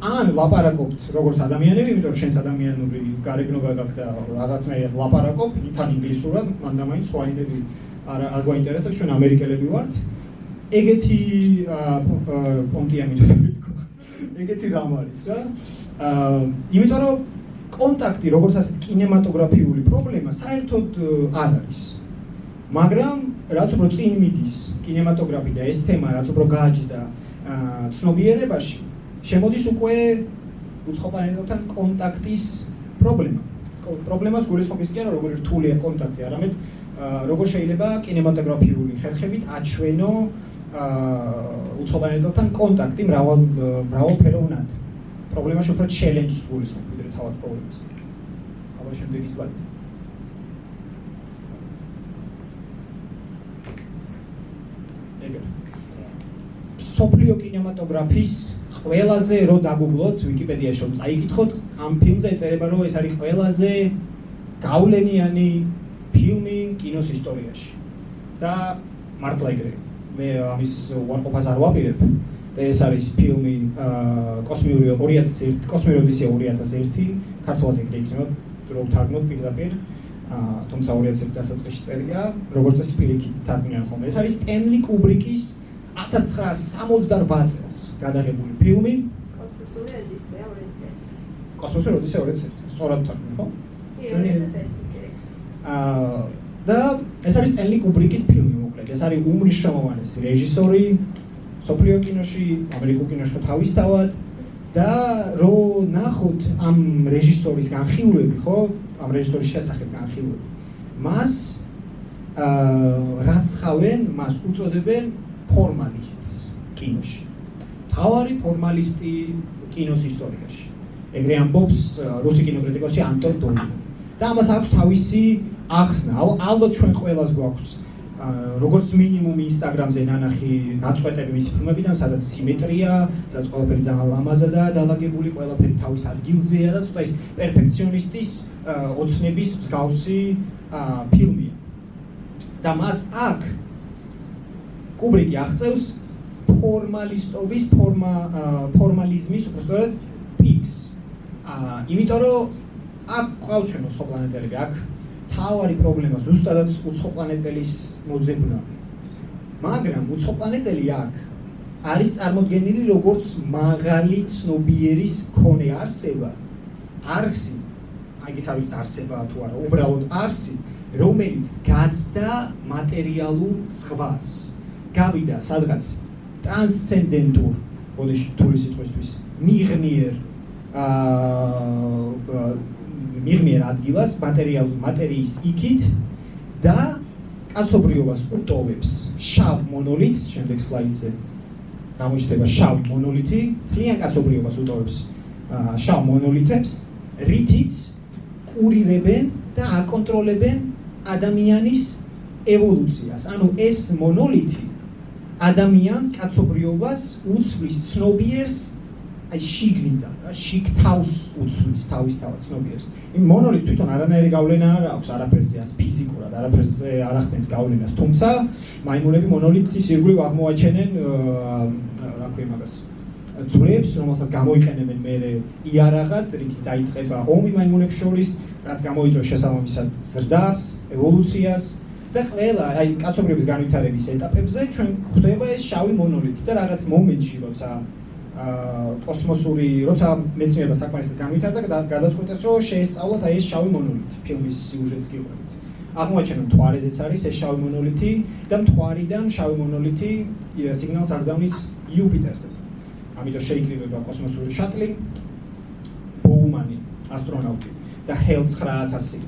ან ლაპარაკობთ როგორც ადამიანები, იმიტომ რომ შენს ადამიანური გარეგნობა გაქვს და რაღაცნაირად ლაპარაკობ, თან ინგლისურად, მანდამაინც სვაინები არ გვაინტერესებს, ჩვენ ამერიკელები ვართ. ეგეთი პონტია მითხრით. ეგეთი რამ არის რა. იმიტომ რომ კონტაქტი როგორც ასეთ კინემატოგრაფიული პრობლემა საერთოდ არ არის. მაგრამ რაც უფრო წინ მიდის კინემატოგრაფი და ეს თემა რაც უფრო გააჩნდა ცნობიერებაში, შემოდის უკვე უცხო პლანეტელთან კონტაქტის პრობლემა. პრობლემას გულისხმობ ის კი არა, როგორი რთულია კონტაქტი, არამედ როგორ შეიძლება კინემატოგრაფიული ხერხებით აჩვენო უცხო პლანეტელთან კონტაქტი მრავალფეროვნად. პრობლემაში უფრო ჩელენჯს გულისხმობ, ვიდრე თავად პრობლემას. აბა შემდეგი სლაიდი. სოფლიო კინემატოგრაფის ყველაზე რო დაგუგლოთ ვიკიპედიაში რომ წაიკითხოთ ამ ფილმზე ეწერება რომ ეს არის ყველაზე გავლენიანი ფილმი კინოს ისტორიაში და მართლა ეგრეა. მე ამის უარყოფას არ ვაპირებ და ეს არის ფილმი კოსმიური ოდისეა 2001 ქართულად ეგრე იქნება დრო თარგმნოთ პირდაპირ თუმცა 2001 დასაწყისში წერია როგორც წესი პირიქით თარგმნიან ხოლმე. ეს არის სტენლი კუბრიკის 1968 წელს გადაღებული ფილმი კოსმოსური ოდისეა 2001 სწორად თარგმნი ხო? და ეს არის სტენლი კუბრიკის ფილმი მოკლედ. ეს არის უმნიშვნელოვანესი რეჟისორი სოფლიო კინოში, ამერიკულ კინოში თავისთავად და რო ნახოთ ამ რეჟისორის განხილვები, ხო? ამ რეჟისორის შესახებ განხილვები. მას რაც ხავენ, მას უწოდებენ ფორმალისტს კინოში. თავარი ფორმალისტი კინოს ისტორიაში. ეგრე ამბობს რუსი კინოკრიტიკოსი ანტონ დოლინა. და ამას აქვს თავისი ახსნა. ალბათ ჩვენ ყველას გვაქვს როგორც მინიმუმ ინსტაგრამზე ნანახი ნაწყვეტები მისი ფილმებიდან, სადაც სიმეტრია, სადაც ყველაფერი ძალიან ლამაზადაა დალაგებული, ყველაფერი თავის ადგილზეა და ცოტა ის პერფექციონისტის ოცნების მსგავსი ფილმია. და მას აქ კუბრიკი აღწევს ფორმალისტობის, ფორმალიზმის უბრალოდ პიკს. იმიტომ რომ აქ ყავს ჩვენ უცხო პლანეტელები, აქ თავარი პრობლემა ზუსტადაც უცხო პლანეტელის მოძებნავი. მაგრამ უცხო პლანეტელი აქ არის წარმოდგენილი როგორც მაღალი ცნობიერის მქონე არსება, არსი, აიგის არის არსება თუ არა, უბრალოდ არსი, რომელიც გაცდა მატერიალურ ზღვას. გავიდა სადღაც ტრანსცენდენტურ, ბოდიში თული სიტყვისთვის, მიღმიერ ადგილას, მატერიის იქით და კაცობრიობას უტოვებს შავ მონოლითს, შემდეგ სლაიდზე გამოჩნდება შავი მონოლითი, თლიან კაცობრიობას უტოვებს შავ მონოლითებს რითიც კურირებენ და აკონტროლებენ ადამიანის ევოლუციას. ანუ ეს მონოლითი ადამიანს, კაცობრიობას უცვლის ცნობიერს აი შიგნიდან, შიგთავს უცვლის თავისთავად ცნობიერს. იმ მონოლითს თვითონ არანაირი გავლენა არ აქვს არაფერზე, ას ფიზიკურად, არაფერზე არ ახდენს გავლენას, თუმცა მაიმუნები მონოლითის ირგვლივ აღმოაჩენენ რა ქვია მაგას ძვლებს, რომელსაც გამოიყენებენ მერე იარაღად, რითიც დაიწყება ომი მაიმუნებს შორის, რაც გამოიწვევს შესაბამისად ზრდას, ევოლუციას და ყველა აი კაცობრიობის განვითარების ეტაპებზე ჩვენ ხვდება ეს შავი მონოლითი და რაღაც მომენტში როცა კოსმოსური როცა მეცნიერება საკმარისად განვითარდა და გადაწყვიტეს რომ შეესწავლათ აი ეს შავი მონოლითი ფილმის სიუჟეტს გიყვებით. აღმოაჩენა მთვარეზეც არის ეს შავი მონოლითი და მთვარიდან შავი მონოლითი სიგნალს აგზავნის იუპიტერზე. ამიტომ შეიკრიბება კოსმოსური შატლი, ბოუმანი, ასტრონავტი და HALE 9000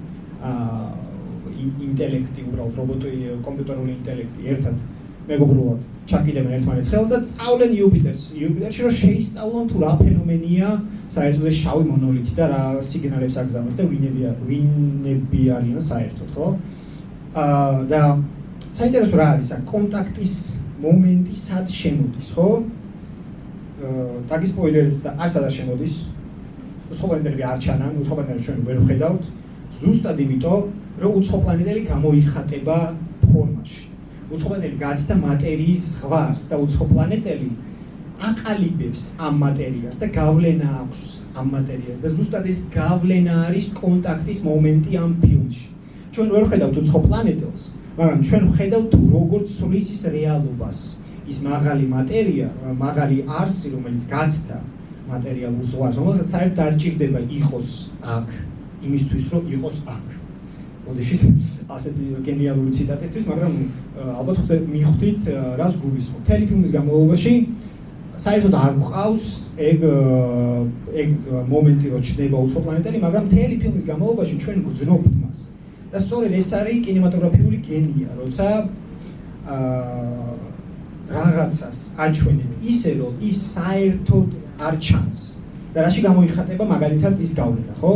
ინტელექტი, უბრალოდ რობოტი, კომპიუტერული ინტელექტი ერთად მეგობრულად ჩაკიდებენ ერთმანეთს ხელს და სწავლენ იუპიტერში, რომ შეისწავლონ თუ რა ფენომენია საერთოდ ეს შავი მონოლითი და რა სიგნალებს აგზავნოს და ვინები არიან საერთოდ, ხო? და საინტერესო რა არის, კონტაქტის მომენტი სად შემოდის, ხო? დაგისპოილერეთ და არ სადაც შემოდის. უცხოპლანეტელები არ ჩანან, უცხოპლანეტელებს ჩვენ ვერ ვხედავთ. ზუსტად იმიტომ, რომ უცხოპლანეტელი გამოიხატება ფორმაში. უცხოპლანეტელი გაცდა მატერიის ზღვარს და უცხოპლანეტელი აყალიბებს ამ მატერიას და გავლენა აქვს ამ მატერიას და ზუსტად ეს გავლენა არის კონტაქტის მომენტი ამ ფილმში. ჩვენ ვერ ვხედავთ უცხოპლანეტელს, მაგრამ ჩვენ ვხედავთ თუ როგორ ცვლის ის რეალობას. ის მაღალი მატერია, მაღალი არსი, რომელიც გაცდა მატერიალურ ზღვარს, რომელსაც საერთოდ არ ჭირდება იყოს აქ, იმისთვის რომ იყოს აქ. მოდიშით ასეთი გენიალური ციტატისთვის, მაგრამ ალბათ მიხვდით რას გულისხმობ. მთელი ფილმის განმავლობაში საერთოდ არ გვყავს ეგ მომენტი, რომ ჩნდება უცხოპლანეტელი, მაგრამ მთელი ფილმის განმავლობაში ჩვენ გვძნობთ მას. და სწორედ ეს არის კინემატოგრაფიული გენია, როცა რაღაცას აჩვენებ ისე, რომ ის საერთოდ არ ჩანს. და რაში გამოიხატება მაგალითად ის გავლენა, ხო?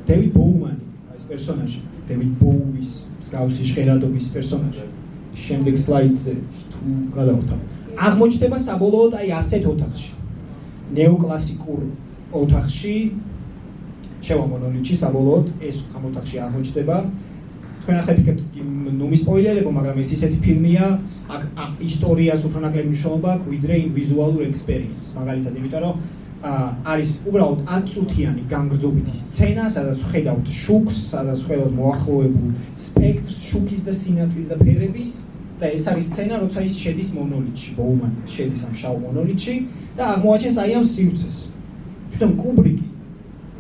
დევიდ ბოუმანი, ეს პერსონაჟი, დევიდ ბოუვის მსგავსი ჟღერადობის პერსონაჟი. შემდეგ სლაიდზე თუ გადავხტავ. აღმოჩნდება საბოლოოდ აი ასეთ ოთახში. ნეოკლასიკურ ოთახში, შევა მონოლითში საბოლოოდ ეს ამ ოთახში აღმოჩნდება. თქვენ ახლა ფიქრობთ, ნუ მისპოილერებო, მაგრამ ეს ისეთი ფილმია, აქ ისტორიას უფრო ნაკლები მნიშვნელობა აქვს, ვიდრე ვიზუალურ ექსპერიენსს. მაგალითად, იმიტომ რომ არის უბრალოდ 10 წუთიანი გამგრძობითი სცენა, სადაც ვხედავთ შუქს, სადაც ვხედავთ მოახლოებულ სპექტრს, შუქის და სინათლის და ფერების და ეს არის სცენა, როცა ის შედის მონოლითში, ბოუმანი შედის ამ შავ მონოლითში და აღმოაჩენს აი ამ სივრცეს. თვითონ კუბრიკი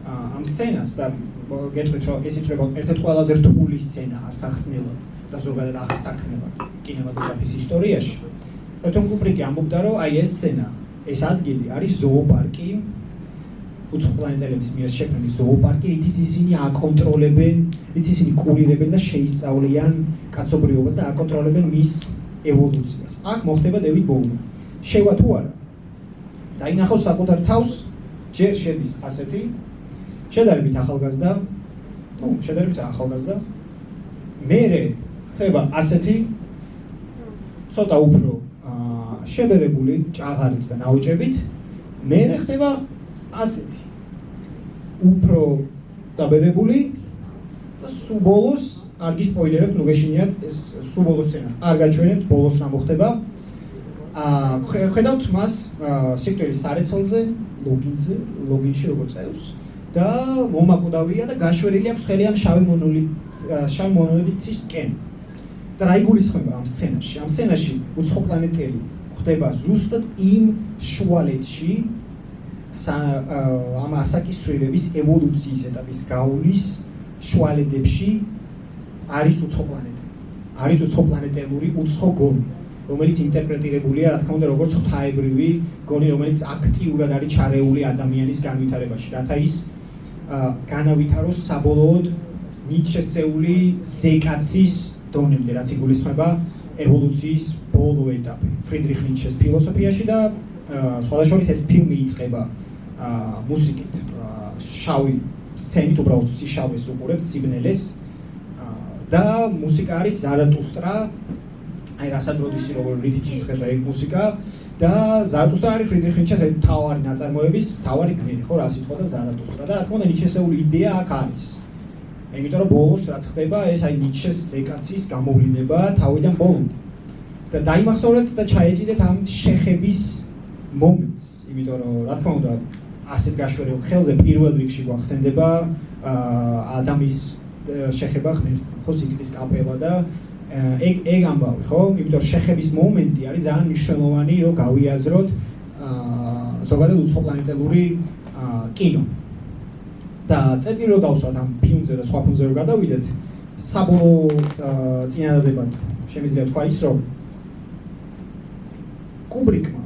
ამ სცენას და გეტყვით, რომ ეს ითვლება ერთ-ერთი ყველაზე რთული სცენა ასახსნელად და ზოგადად აღსაქმნელად კინემატოგრაფის ისტორიაში. თვითონ კუბრიკი ამბობდა, რომ აი ეს სცენა, ეს ადგილი არის ზოოპარკი, უცხოპლანეტელების მიერ შექმნილი ზოოპარკი, რითიც ისინი აკონტროლებენ, რითიც ისინი კურირებენ და შეისწავლიან კაცობრიობას და აკონტროლებენ მის ევოლუციას. აქ მოხდება დევიდ ბოუმანი. შევა თუ არა? დაინახოს საკუთარ თავს, ჯერ შედის ასეთი შედარებით ახალგაზრდა, მერე ხდება ასეთი ცოტა უფრო შებერებული ჭაღარით და ნაოჭებით, მერე ხდება ასეთი უფრო დაბერებული და სულ ბოლოს არ გისპოილერებთ, ნუ გეშინიათ ეს სულ ბოლოს სცენას არ გაჩვენებთ, ბოლოს რა მოხდება. ხედავთ მას სიკვდილის სარეცელზე, ლოგინში როგორ წევს და მომაკვდავია და გაშვერილი აქვს ხელი ამ შავი მონოლითისკენ. და რა იგულისხმება ამ სცენაში? ამ სცენაში უცხოპლანეტელი ხდება ზუსტად იმ შუალედში ამ ასაკისრიელების ევოლუციის ეტაპის გავლის შუალედებში არის უცხოპლანეტელი. არის უცხოპლანეტელური უცხო გონი, რომელიც ინტერპრეტირებულია, რა თქმა უნდა, როგორც ღვთაებრივი გონი, რომელიც აქტიურად არის ჩარეული ადამიანის განვითარებაში, რათა ის განავითაროს საბოლოოდ ნიჩესეული ზეკაცის დონემდე, რაც იგულისხმება ევოლუციის ბოლო ეტაპი ფრიდრიხ ნიჩეს ფილოსოფიაში და სხვადასხვა ეს ფილმი იწყება მუსიკით, შავი სცენით, უბრალოდ სიშავეს უყურებთ, სიბნელეს. და მუსიკა არის ზარატუსტრა, აი რასაც როდისი როგორ რითიც იწყება ეგ მუსიკა და ზარატუსტრა არის ფრიდრიხ ნიცშეს თავარი ნაწარმოების თავარი გმირი, ხო, რა სიტყვა და ზარატუსტრა და რა თქმა უნდა ნიცშესეული იდეა აქ არის. იმიტომ რომ ბოლოს რაც ხდება, ეს აი ნიცშეს ზეკაცის გამოვლინება თავიდან ბოლომდე. და დაიმახსოვრეთ და ჩაეჭიდეთ ამ შეხების მომენტს, იმიტომ რომ რა თქმა უნდა ასეთ გაშვერილ ხელზე პირველ რიგში გვახსენდება ადამის შეხება ღმერთს, ხო, სიქსტის კაპელა და ეგ ამბავი, ხო? იმიტომ რომ შეხების მომენტი არის ძალიან მნიშვნელოვანი, რომ გავიაზროთ ზოგადად უცხოპლანეტელური კინო. და წერტილი რო დავსვათ ამ ფილმზე და სხვა ფილმზე რო გადავიდეთ, საბოლოო წინადადებად შემიძლია თქვა ის, რომ კუბრიკმა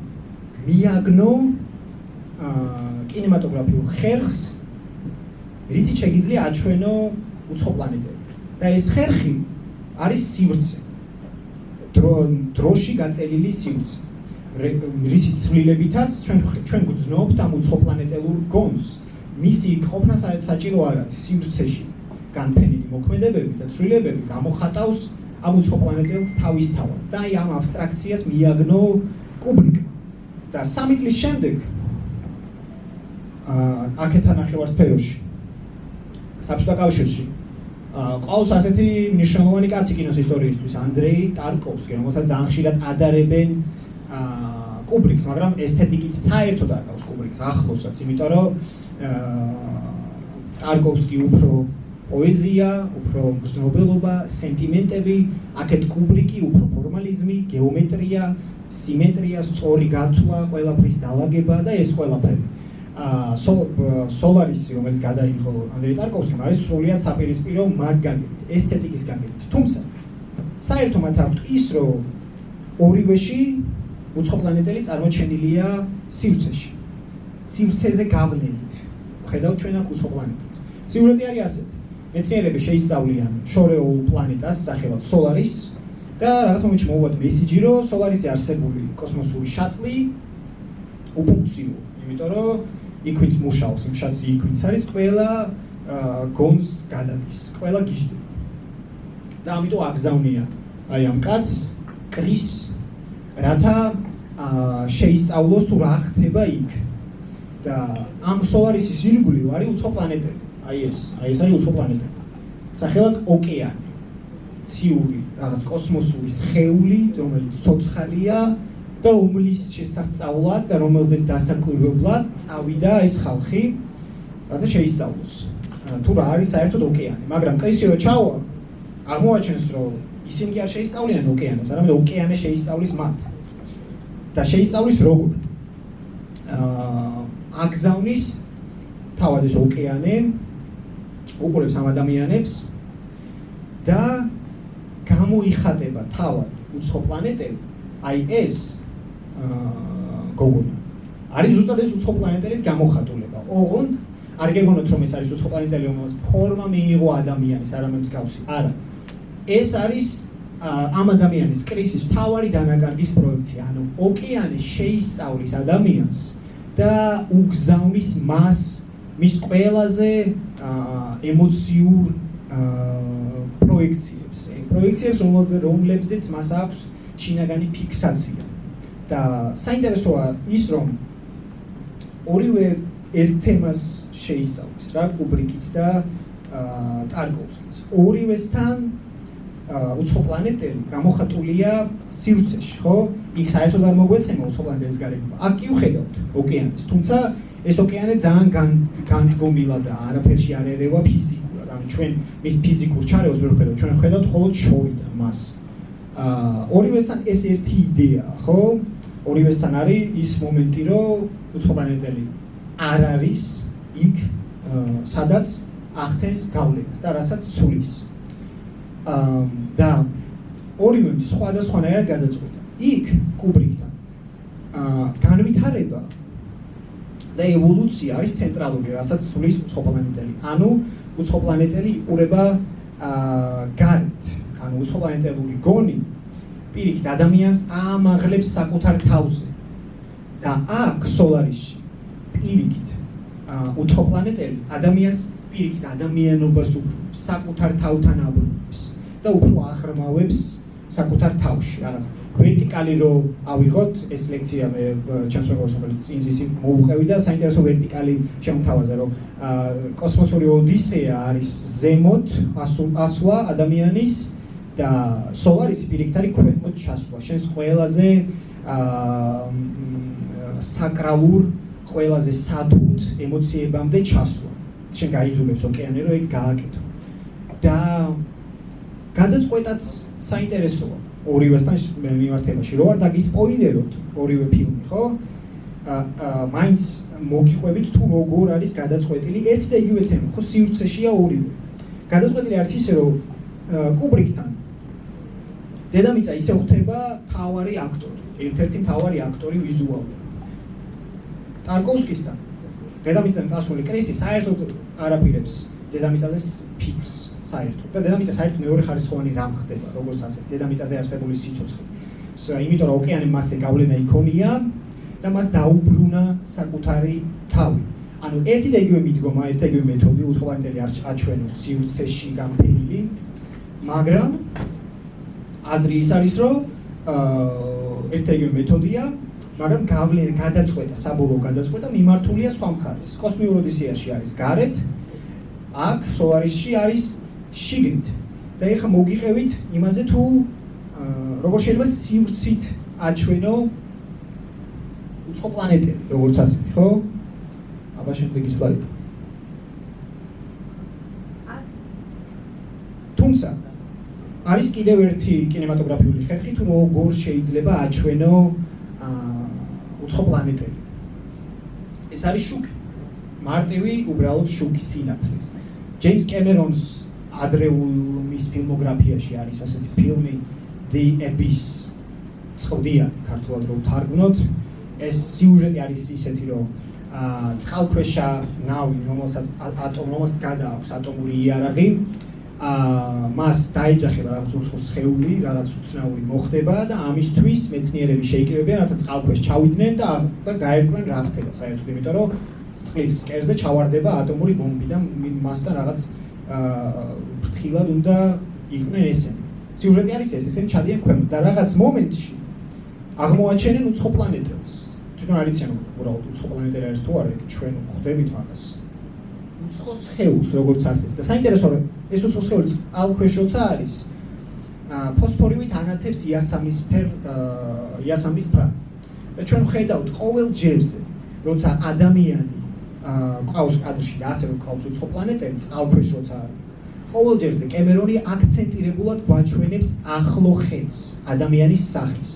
მიაგნო კინემატოგრაფიულ ხერხს, რითიც შეგიძლია აჩვენო უცხოპლანეტელი. და ეს ხერხი არის სივრცე. დროში გაწელილი სივრცე. რისიც ცვლილებითაც ჩვენ გვძნობთ ამ უცხოპლანეტელურ გონს. მისი ყოფნა საჭირო არ არის სივრცეში განფენილი მოქმედებები და ცვლილებები გამოხატავს ამ უცხოპლანეტელს თავისთავად. და აი ამ აბსტრაქციას მიაგნო კუბრიკმა. და 3 წლის შემდეგ აქეთან ნახევარსფეროში საბჭოთა კავშირში ყავს ასეთი მნიშვნელოვანი კაცი კინოს ისტორიისთვის, ანდრეი ტარკოვსკი, რომელსაც ძალიან ხშირად ადარებენ კუბრიკს, მაგრამ ესთეტიკით საერთოდ არ ყავს კუბრიკს ახლოსაც, იმიტომ რომ ტარკოვსკი უფრო პოეზია, უფრო მგრძნობელობა, სენტიმენტები, აქეთ კუბრიკი უფრო ფორმალიზმი, გეომეტრია, სიმეტრია, სწორი გათვლა, ყველაფრის დალაგება და ეს ყველაფერი. სოლარისი, რომელიც გადაიღო ანდრეი ტარკოვსკიმ, არის სრულიად საპირისპირო მაგ გაგებით, ესთეტიკის გაგებით. თუმცა, საერთო მათ აქვთ ის, რომ ორივეში უცხოპლანეტელი წარმოჩენილია სივრცეში. სივრცეზე გავლენით. ხედავთ ჩვენ აქ უცხოპლანეტელს. სიუჟეტი არის ასეთი. მეცნიერები შეისწავლიან შორეულ პლანეტას სახელად სოლარისს და რაღაც მომენტში მოვუვათ მესიჯი, რომ სოლარისზე არსებული კოსმოსური შატლი უფუნქციურია. იმიტომ რომ იქვით მუშაობს, იმ შატლში იქვით არის ყველა გონს გადადის, ყველა გიждდება. და ამიტომ აგზავნია აი ამ კაცს, კრის, რათა შეისწავლოს თუ რა ხდება იქ. და ამ სოლარისის ირგვლივ არის უცხოპლანეტები. აი ეს არის უცხოპლანეტები. სახელად ოკეანი. ციური, რაღაც კოსმოსური სხეული, რომელიც ცოცხალია და რომლის შესასწავლად და რომელზეც დასაკვირვებლად წავიდა ეს ხალხი, რათა შეისწავლოს. თუ რა არის საერთოდ ოკეანი, მაგრამ კრისი რო ჩავა, აღმოაჩენს, რომ ისინი არ შეისწავლიან ოკეანეს, არამედ ოკეანე შეისწავლის მათ. და შეისწავლის როგორ? აგზავნის თავად ეს ოკეანე, უყურებს ამ ადამიანებს და გამოიხატება თავად უცხოპლანეტელი, აი ეს გოგონა. არის ზუსტად ეს უცხოპლანეტელის გამოხატულება. ოღონდ არ გეგონოთ, რომ ეს არის უცხოპლანეტელი, რომელსაც ფორმა მიიღო ადამიანის, არამედ მსგავსი. არა. ეს არის ამ ადამიანის კრისის მთავარი დანაკარგის პროექცია. ანუ ოკეანე შეისწავლის ადამიანს და უგზავნის მას მის ყველაზე ემოციურ პროექციებს. პროექციებს, რომლებზეც მას აქვს შინაგანი ფიქსაცია. და საინტერესოა ის, რომ ორივე ერთ თემას შეისწავლის რა, კუბრიკიც და ტარკოვსკიც. ორივესთან უცხოპლანეტელი გამოხატულია სივრცეში, ხო? იქ საერთოდ არ მოგვეცემა უცხოპლანეტელის გარეგნობა. აქ კი ვხედავთ ოკეანეს, თუმცა ეს ოკეანე ძალიან განდგომილა და არაფერში არ ერევა ფიზიკურად. ანუ ჩვენ მის ფიზიკურ ჩარევას ვერ ვხედავთ, ჩვენ ვხედავთ მხოლოდ შორიდან მას. ორივესთან ეს ერთი იდეაა, ხო? ორივესთან არის ის მომენტი, რომ უცხოპლანეტელი არ არის იქ, სადაც ახდენს გავლენას და რასაც ცulis. და ორივე სხვადასხვანაირად გადაწყვეტა. იქ კუბრიკთან განვითარება და ევოლუცია არის ცენტრალური, რასაც ცulis უცხოპლანეტელი. ანუ უცხოპლანეტელი უყურება გარეთ. ანუ უცხოპლანეტელური გონი პირიქით ადამიანს ამაღლებს საკუთარ თავზე. და აქ სოლარისში პირიქით უცხოპლანეტელი ადამიანს პირიქით ადამიანობას უბრუნებს, საკუთარ თავთან აბრუნებს და უფრო ახრმავებს საკუთარ თავში რაღაც ვერტიკალი რო ავიღოთ ეს ლექცია მე ჩემს მეგობრს რომელიც წინზისი მოუყევი და საინტერესო ვერტიკალი შემოთავაზა რომ კოსმოსური ოდისეა არის ზემოთ ასვლა ადამიანის და სოლარისი პირიქით არის ქვემოთ ჩასვლა შენს ყველაზე საკრალურ ყველაზე სათუთ ემოციებამდე ჩასვლა შენ გაიძულებს ოკეანე რომ ეგ გააკეთო და გადაწყვეტაც საინტერესოა ორივესთან მიმართებაში რო არ დაგისპოილეროთ ორივე ფილმი ხო მაინც მოგიყვებით თუ როგორ არის გადაწყვეტილი ერთი და იგივე თემა ხო სივრცეშია ორივე გადაწყვეტილი არის ისე რომ კუბრიკთან დედამიწა ისე ხვდება თავარი აქტორი ერთ-ერთი მთავარი აქტორი ვიზუალურად ტარკოვსკისთან დედამიწიდან წასული კრისი საერთოდ არაპირებს დედამიწაზე ფიქრს საერთოდ და დედამიწა საერთოდ მეორე ხარისხოვანი რამ ხდება როგორც ასე დედამიწაზე არსებული სიცოცხლე იმიტომ რომ ოკეანე მასზე გავლენა იქონია და მას დაუბრუნა საკუთარი თავი ანუ ერთი და იგივე მიდგომა ერთი და იგივე მეთოდი უცხოპლანეტელი აჩვენოს სივრცეში გამფენილი მაგრამ აზრი ის არის რომ ერთი და იგივე მეთოდია მაგრამ გავლენა გადაწყვეტა საბოლოო გადაწყვეტა მიმართულია სხვა მხარეს კოსმიურ ოდისეაში არის გარეთ აქ სოლარისში არის შიგნით და ეხლა მოგიყევით იმაზე თუ როგორ შეიძლება სივრცით აჩვენო უცხო პლანეტები როგორც ასეთი ხო? აბა შემდეგი სლაიდი თუმცა არის კიდევ ერთი კინემატოგრაფიული ხერხი თუ როგორ შეიძლება აჩვენო უცხო პლანეტები ეს არის შუქი მარტივი უბრალოდ შუქი სინათლე ჯეიმს კემერონს ადრეულ მის ფილმოგრაფიაში არის ასეთი ფილმი The Abyss წყდია ქართულად რომ თარგმნოთ ეს სიუჟეტი არის ისეთი რომ წყალქვეშა ნავი რომელსაც გადააქვს ატომური იარაღი მას დაეჯახება რაღაც უცხო სხეული რაღაც უცნაური მოხდება და ამისთვის მეცნიერები შეიკრიბებიან რათა წყალქვეშ ჩავიდნენ და გაერკვნენ რა ხდება საერთოდ იმიტომ რომ წყლის ფსკერზე ჩავარდება ატომური ბომბი და მასთან რაღაც ფრთხილად უნდა იყვნენ ესენი. სიუჟეტი არის ეს, ესენი ჩადიან ქვემოთ და რაღაც მომენტში აღმოაჩენენ უცხო პლანეტელს. თვითონ არ იციან უბრალოდ უცხო პლანეტელი არის თუ არა, ჩვენ ხვდებით მაგას. უცხო სხეულს როგორც ასეც და საინტერესო რომ ეს უცხო სხეული წყალქვეშ როცა არის, ფოსფორივით ანათებს იასამნის ფრად. და ჩვენ ვხედავთ ყოველ ჯერზე, როცა ადამიანი ყავს კადრში და ასე რომ ყავს უცხო პლანეტები წყალქვეშ როცა ყოველ ჯერზე კემერონი აქცენტირებულად გვაჩვენებს ახლო ხედს ადამიანის სახის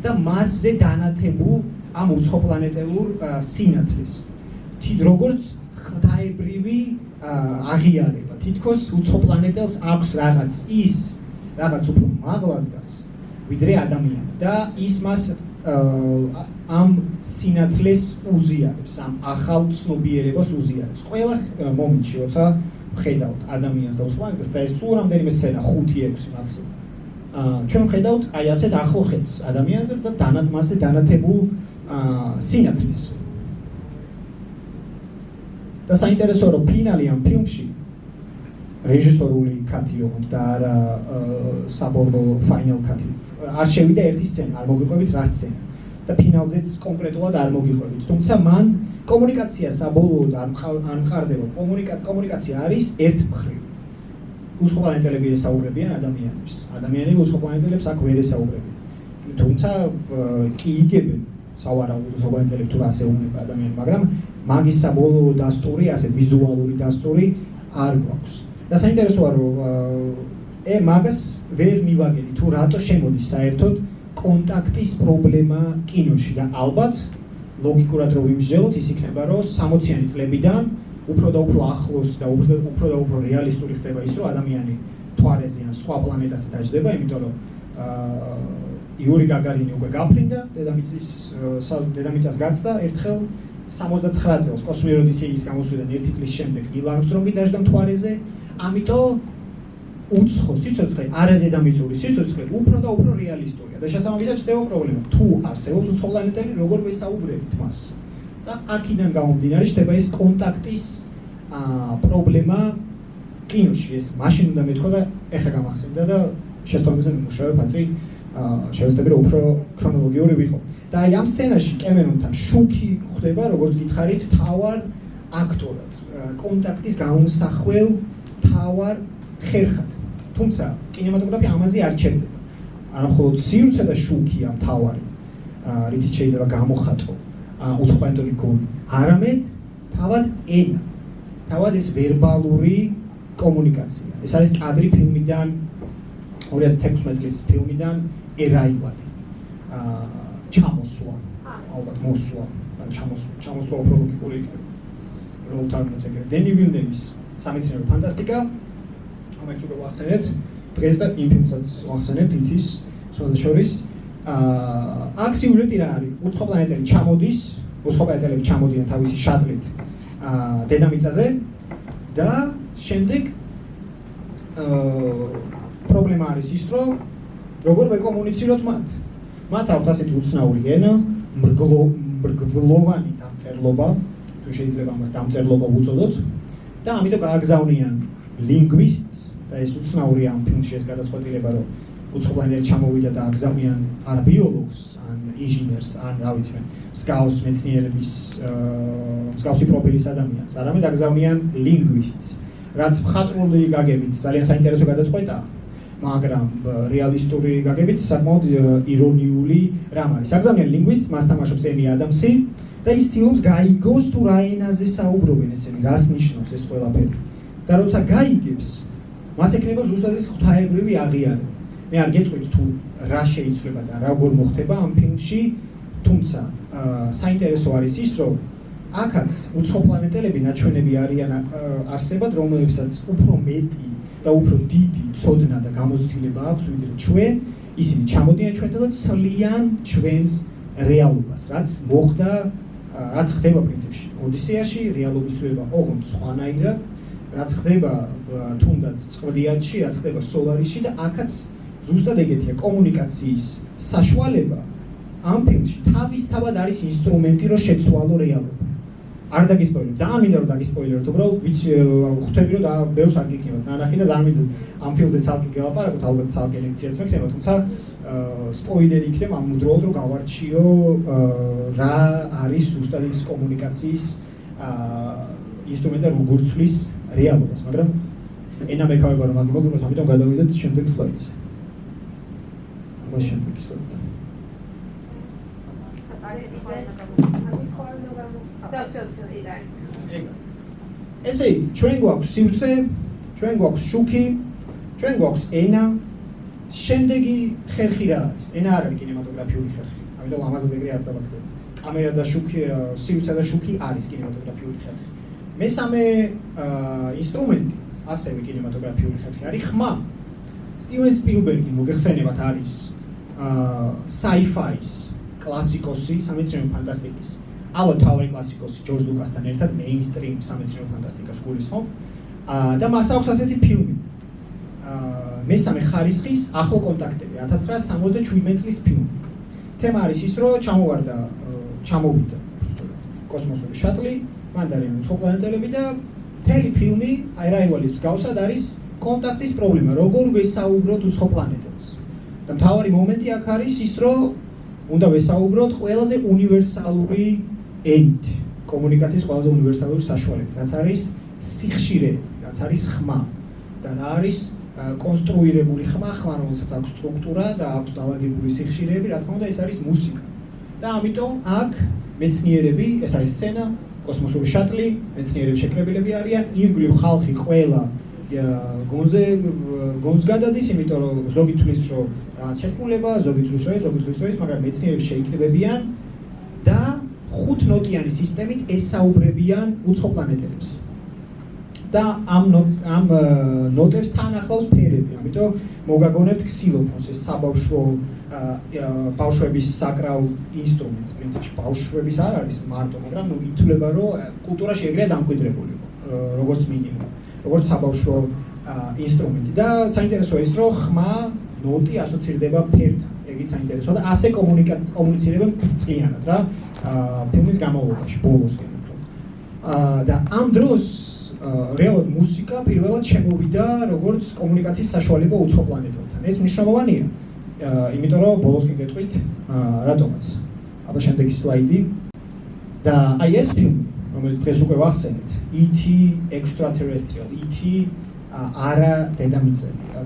და მასზე დანათებულ ამ უცხო პლანეტელურ სინათლეს როგორც ღვთაებრივი აღიარება თითქოს უცხო პლანეტელს აქვს რაღაც უფრო მაღლა დგას ვიდრე ადამიანი და ის მას ამ სინათლეს უზიარებს, ამ ახალ ცნობიერებას უზიარებს. ყველა მომენტში, როცა ვხედავთ ადამიანს და უცხო პლანეტას და ეს სულ რამდენიმე სცენა 5-6 მაქსიმუმ. ჩვენ ვხედავთ აი ასეთ ახლო ხედს ადამიანზე და მასზე დანათებულ სინათლეს. და საინტერესოა რომ ფინალი ამ ფილმში რეჟისორული კათი ოღონდ და არა საბოლოო ფაინალ კათი. არ შევიდა ერთი სცენა, არ მოგიყვებით რა სცენა. და ფინალზეც კონკრეტულად არ მოგიყვებით. თუმცა მან კომუნიკაცია საბოლოოდ არ მყარდება. კომუნიკაცია არის ერთმხრივი. უცხო პლანეტელები ესაუბრებიან ადამიანებს. ადამიანები უცხო პლანეტელებს აქ ვერ ესაუბრებიან. თუმცა კი იგებენ სავარაუდოდ უცხო პლანეტელებს თუ ასე უნება ადამიანი, მაგრამ მაგის საბოლოო დასტური, ასე ვიზუალური დასტური არ გვაქვს. და საინტერესოა რომ მაგას ვერ მივაგები თუ რატო შემოდის საერთოდ კონტაქტის პრობლემა კინოში და ალბათ ლოგიკურად რომ ვიმსჯელოთ ის იქნება რომ 60-იანი წლებიდან უფრო და უფრო ახლოს და უფრო და უფრო რეალისტური ხდება ის რომ ადამიანი თვალეზე ან სხვა პლანეტაზე დაждდება იმიტომ რომ იური გაგარინი უკვე გაფრინდა დედამიწას გაცდა ერთხელ 79 წელს კოსმიურ ოდისეის გამოსვლიდან 1 წლის შემდეგ ნილ არმსტრონგი დაждდა მთვარეზე ამიტომ უცხო სიცოცხლე არა დედამიწური სიცოცხლე უფრო და უფრო რეალისტურია და შესაბამისად ჩნდება პრობლემა თუ არსებობს უცხო პლანეტელი როგორ ვესაუბრებით მას და აქედან გამომდინარე ჩნდება ეს კონტაქტის პრობლემა კინოში ეს მაშინ უნდა მეთქვა და ეხა გამახსენდა და შესაბამისად მუშაობ აწი შევეცდები რომ უფრო ქრონოლოგიური ვიყო. და აი ამ სცენაში კემერონთან შუქი ხდება როგორც გითხარით თავარ აქტორად, კონტაქტის გამოსახვალ თავარ ხერხად. თუმცა კინემატოგრაფია ამაზე არ ჩერდება. არა მხოლოდ სივრცე და შუქი ამ თავარი, რითიც შეიძლება გამოხატო უცხოენდული გონი, არამედ თავად ენა. თავად ეს ვერბალური კომუნიკაცია. ეს არის კადრი ფილმიდან 2016 წლის ფილმიდან ერაივალი. ჩამოსვლა. ალბათ მოსვლა. ან ჩამოსვლა უფრო ლოგიკური იქნება. რო უთარგმნოთ ეგრე. დენი ვილნევის სამეცნიერო ფანტასტიკა. ამერც უკვე ვახსენეთ. დღეს და იმ ფილმსაც ვახსენეთ ითის შორის. აქ სიუჟეტი რა არის? უცხოპლანეტელი ჩამოდის, უცხოპლანეტელები ჩამოდიან თავისი შატლით დედამიწაზე და შემდეგ პრობლემა არის ის, რომ როგორ ვეკომუნიციროთ მათ. მათ აქვს ასეთი უცნაური ენა, მრგვლოვანი დამწერლობა, თუ შეიძლება ამას დამწერლობა უწოდოთ და ამიტომ გააგზავნიან ლინგვისტს და ეს უცნაური ამ ფილმში ეს გადაწყვეტილება, რომ უცხოპლანეტელი ჩამოვიდა და აგზავნიან ან ბიოლოგს, ან ინჟინერს, ან რა ვიცი მე, მსგავს მეცნიერების მსგავსი პროფილის ადამიანს, არამედ აგზავნიან ლინგვისტს, რაც მხატვრული გაგებით ძალიან საინტერესო გადაწყვეტაა. მაგრამ რეალისტური გაგებით საკმაოდ ირონიული რამ არის. აგზავნიან ლინგვისტს, მას თამაშობს ემი ადამსი და ის ცდილობს გაიგოს თუ რა ენაზე საუბრობენ ესენი, რას ნიშნავს ეს ყველაფერი. და როცა გაიგებს, მას ექნება ზუსტად ეს ღვთაებრივი აღიარება. მე არ გეტყვით თუ რა შეიცვლება და როგორ მოხდება ამ ფილმში, თუმცა საინტერესო არის ის, რომ აქაც უცხოპლანეტელები ნაჩვენები არიან არსებად, რომლებსაც უფრო მეტი და უფრო დიდი ცოდნა და გამოცდილება აქვს ვიდრე ჩვენ, ისინი ჩამოდიან ჩვენთან და ცლიან ჩვენს რეალობას, რაც მოხდა, რაც ხდება პრინციპში ოდისეაში, რეალობის ცვლილება ოღონდ სხვანაირად, რაც ხდება თუნდაც წყდიანში, რაც ხდება სოლარისში და აქაც ზუსტად ეგეთია კომუნიკაციის საშუალება ამ ფილმში თავისთავად არის ინსტრუმენტი, რომ შეცვალო რეალობა. არ დაგისპოილერებ, ძალიან მინდა რომ დაგისპოილეროთ, უბრალოდ ვიცი ხვდები რომ და ბევრს არ გიქნებათ ნანახი და ძალიან მინდა ამ ფილმზე ცალკე გელაპარაკოთ, ალბათ ცალკე ლექციაც მექნება, თუმცა სპოილერი იქნება ამ მუდროულად რომ გავარჩიო რა არის ზუსტად ის კომუნიკაციის ინსტრუმენტი და როგორ ცვლის რეალობას, მაგრამ ენა მეკავება რომ აგმოგუნოთ, ამიტომ გადავიდეთ შემდეგ სლაიდზე. ამას შემდეგ სლაიდზე. ესე იგი, ჩვენ გვაქვს სივრცე, ჩვენ გვაქვს შუქი, ჩვენ გვაქვს ენა, შემდეგი ხერხი რა არის? ენა არ არის კინემატოგრაფიული ხერხი. ამიტომ ამაზე ეგრე არ დავაკეთებ. კამერა და შუქი, სივრცე და შუქი არის კინემატოგრაფიული ხერხი. მესამე ინსტრუმენტი, ასევე კინემატოგრაფიული ხერხი არის ხმა. სტივენ სპილბერგი მოგეხსენებათ არის sci-fi-ის კლასიკოსი, სამეცნიერო ფანტასტიკის. ალბათ თავი კლასიკოსი ჯორჯ ლუკასთან ერთად მეინსტრიმ სამეცნიერო ფანტასტიკას გულისხმობ. და მას აქვს ასეთი ფილმი. მესამე ხარისხის ახლო კონტაქტები 1967 წლის ფილმი. თემა არის ის, რომ ჩამოვიდა კოსმოსური შატლი, მან დარიან უცხოპლანეტელები და მთელი ფილმი ერაივალის მსგავსად არის კონტაქტის პრობლემა, როგორ ვესაუბროთ უცხოპლანეტელს. და მთავარი მომენტი აქ არის ის, რომ უნდა ვესაუბროთ ყველაზე უნივერსალური ენით, კომუნიკაციის ყველაზე უნივერსალური საშუალებით, რაც არის სიხშირე, რაც არის ხმა და რა არის კონსტრუირებული ხმა, რომელსაც აქვს სტრუქტურა და აქვს დაალაგებული სიხშირეები, რა თქმა უნდა, ეს არის მუსიკა. და ამიტომ აქ მეცნიერები, ეს არის სცენა, კოსმოსური შატლი, მეცნიერები შეკრებილები არიან, ირგვლივ ხალხი ყველა გონს გადადის, იმიტომ რომ ზოგი თვლის, რომ რაღაც შეთქმულება, ზოგი თვლის, რომ ეს, მაგრამ მეცნიერები შეიკრიბებიან და 5 ნოტიანი სისტემით ესაუბრებიან უცხოპლანეტელებს. და ამ ნოტებს თან ახლავს ფერები, ამიტომ მოგაგონებთ ქსილოფონს, ეს საბავშვო ბავშვების საკრავ ინსტრუმენტს, პრინციპში ბავშვების არ არის მარტო, მაგრამ ითვლება, რომ კულტურაში ეგრეა დამკვიდრებული, როგორც მინიმუმ, როგორც საბავშვო ინსტრუმენტი. და საინტერესოა ის, რომ ხმა ნოტი ასოცირდება ფერთან, ეგიც საინტერესოა და ასე კომუნიცირებენ მთლიანად რა ფილმის განმავლობაში, ბოლოსკენ. და ამ დროს რეალურად მუსიკა პირველად შემოვიდა როგორც კომუნიკაციის საშუალება უცხო პლანეტებთან. ეს მნიშვნელოვანია, იმიტომ რომ ბოლოსკენ გეტყვით რატომაც. აბა შემდეგი სლაიდი და აი ეს ფილმი, რომელიც დღეს უკვე ვახსენეთ, E.T. Extraterrestrial, E.T. არა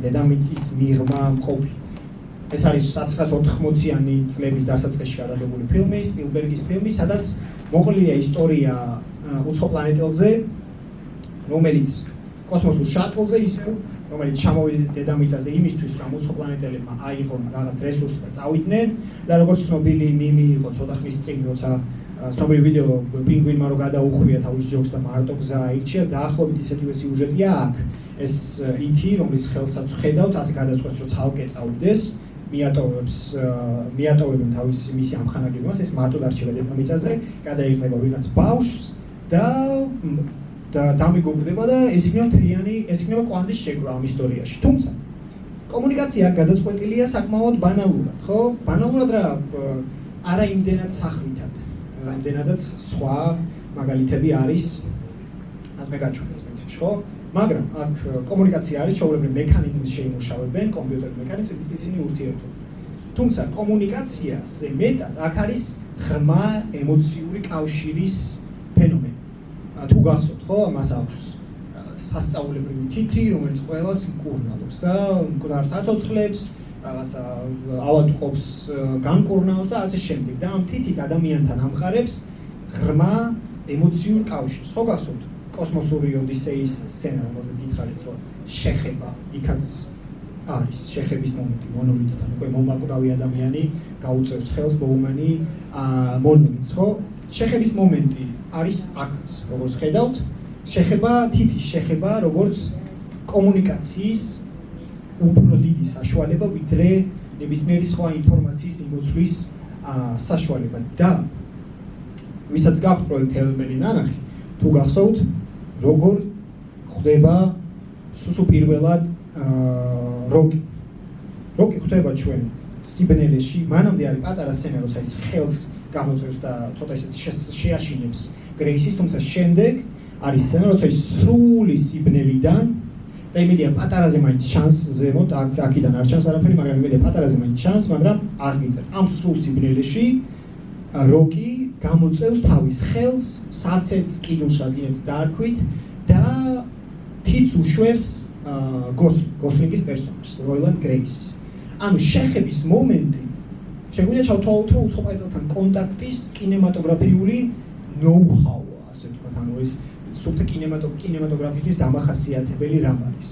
დედამიწის მიღმა მყოფი. ეს არის 1980-იანი წლების დასაწყისში გადაღებული ფილმი, სპილბერგის ფილმი, სადაც მოყოლილია ისტორია უცხო პლანეტელზე, რომელიც კოსმოსურ შატლზე ისევ, რომელიც ჩამოვიდა დედამიწაზე იმისთვის, რომ უცხო პლანეტელებმა აიღონ რაღაც რესურსი და წავიდნენ და როგორც ცნობილი მიმი იყო ცოტა ხნის წინ, როცა ცნობილი ვიდეო პინგვინმა რო გადაუხვია თავის ჯოგს და მარტო გზა აირჩია, დაახლოებით ისეთივე სიუჟეტია აქ. ეს E.T., რომლის ხელსაც ხედავთ, ასე გადაწყვეტს, რომ ცალკე წავიდეს, მიატოვებენ თავის მისი ამხანაგებას, ეს მარტო დარჩება დედამიწაზე, გადაიღნება ვიღაც ბავშვს და დამეგობრდება და ეს იქნება კვანტის შეკრა ამ ისტორიაში. თუმცა კომუნიკაცია გადაწყვეტილია საკმაოდ ბანალურად, ხო? ბანალურად რა არა იმდენად სახვითად, რამდენადაც სხვა მაგალითები არის, ასე მეგაჩვენებს პრინციპში, ხო? მაგრამ აქ კომუნიკაცია არის ჩვეულებრივ მექანიზმის შეიმუშავებენ, კომპიუტერ მექანიზმის ისინი ურთიერთობენ. თუმცა კომუნიკაციაზე მეტად აქ არის ღრმა ემოციური კავშირის ფენომენი. თუ გახსოვთ, ხო, მას აქვს სასწაულებრივი თითი, რომელიც ყველას მკურნალობს და მკვდარს აცოცხლებს, რაღაცა ავადმყოფს განკურნავს და ასე შემდეგ. და ამ თითით ადამიანთან ამყარებს ღრმა ემოციურ კავშირს. ხო გახსოვთ კოსმოსური ოდისეის სცენა, რომელზეც ითხრით, რომ შეხება იქაც არის შეხების მომენტი მონოლითთან. უკვე მომაკვდავი ადამიანი გაუწევს ხელს ბოუმენი მონოლითს, ხო? შეხების მომენტი არის აქაც, როგორც ხედავთ, შეხება, თითის შეხება, როგორც კომუნიკაციის უფრო დიდი საშუალება, ვიდრე ნებისმიერი სხვა ინფორმაციის მიმოწვლის საშუალება. და ვისაც გაქვთ პროექტებელი ნანახი, თუ გახსოვთ, როგორ ხდება სუსუპირველად როკი. როკი ხდება ჩვენ სიბნელეში, მანამდე არის პატარა სცენა, როცა ის ხელს გამოწევს და ცოტა ისეთ შეაშინებს გრეისის, თუმცა შემდეგ არის სცენა, როცა ის სრული სიბნელიდან და იმედია პატარაზე მაინც ჩანს ზემოთ, აქედან არ ჩანს არაფერი, მაგრამ იმედია პატარაზე მაინც ჩანს, მაგრამ არ გიწევთ. ამ სრულ სიბნელეში როკი გამოწევს თავის ხელს, საცეთს, კიდურსაც კიდეც დაარქვით და თითს უშვერს გოსლინგის პერსონაჟს, როილანდ გრეისის. ანუ შეხების მომენტი შეგვიძლია ჩავთვალოთ, რომ უცხო პლანეტელთან კონტაქტის კინემატოგრაფიული ნოუ-ჰაუა, ასე ვთქვათ, ანუ ეს სულ კინემატოგრაფისთვის დამახასიათებელი რამ არის.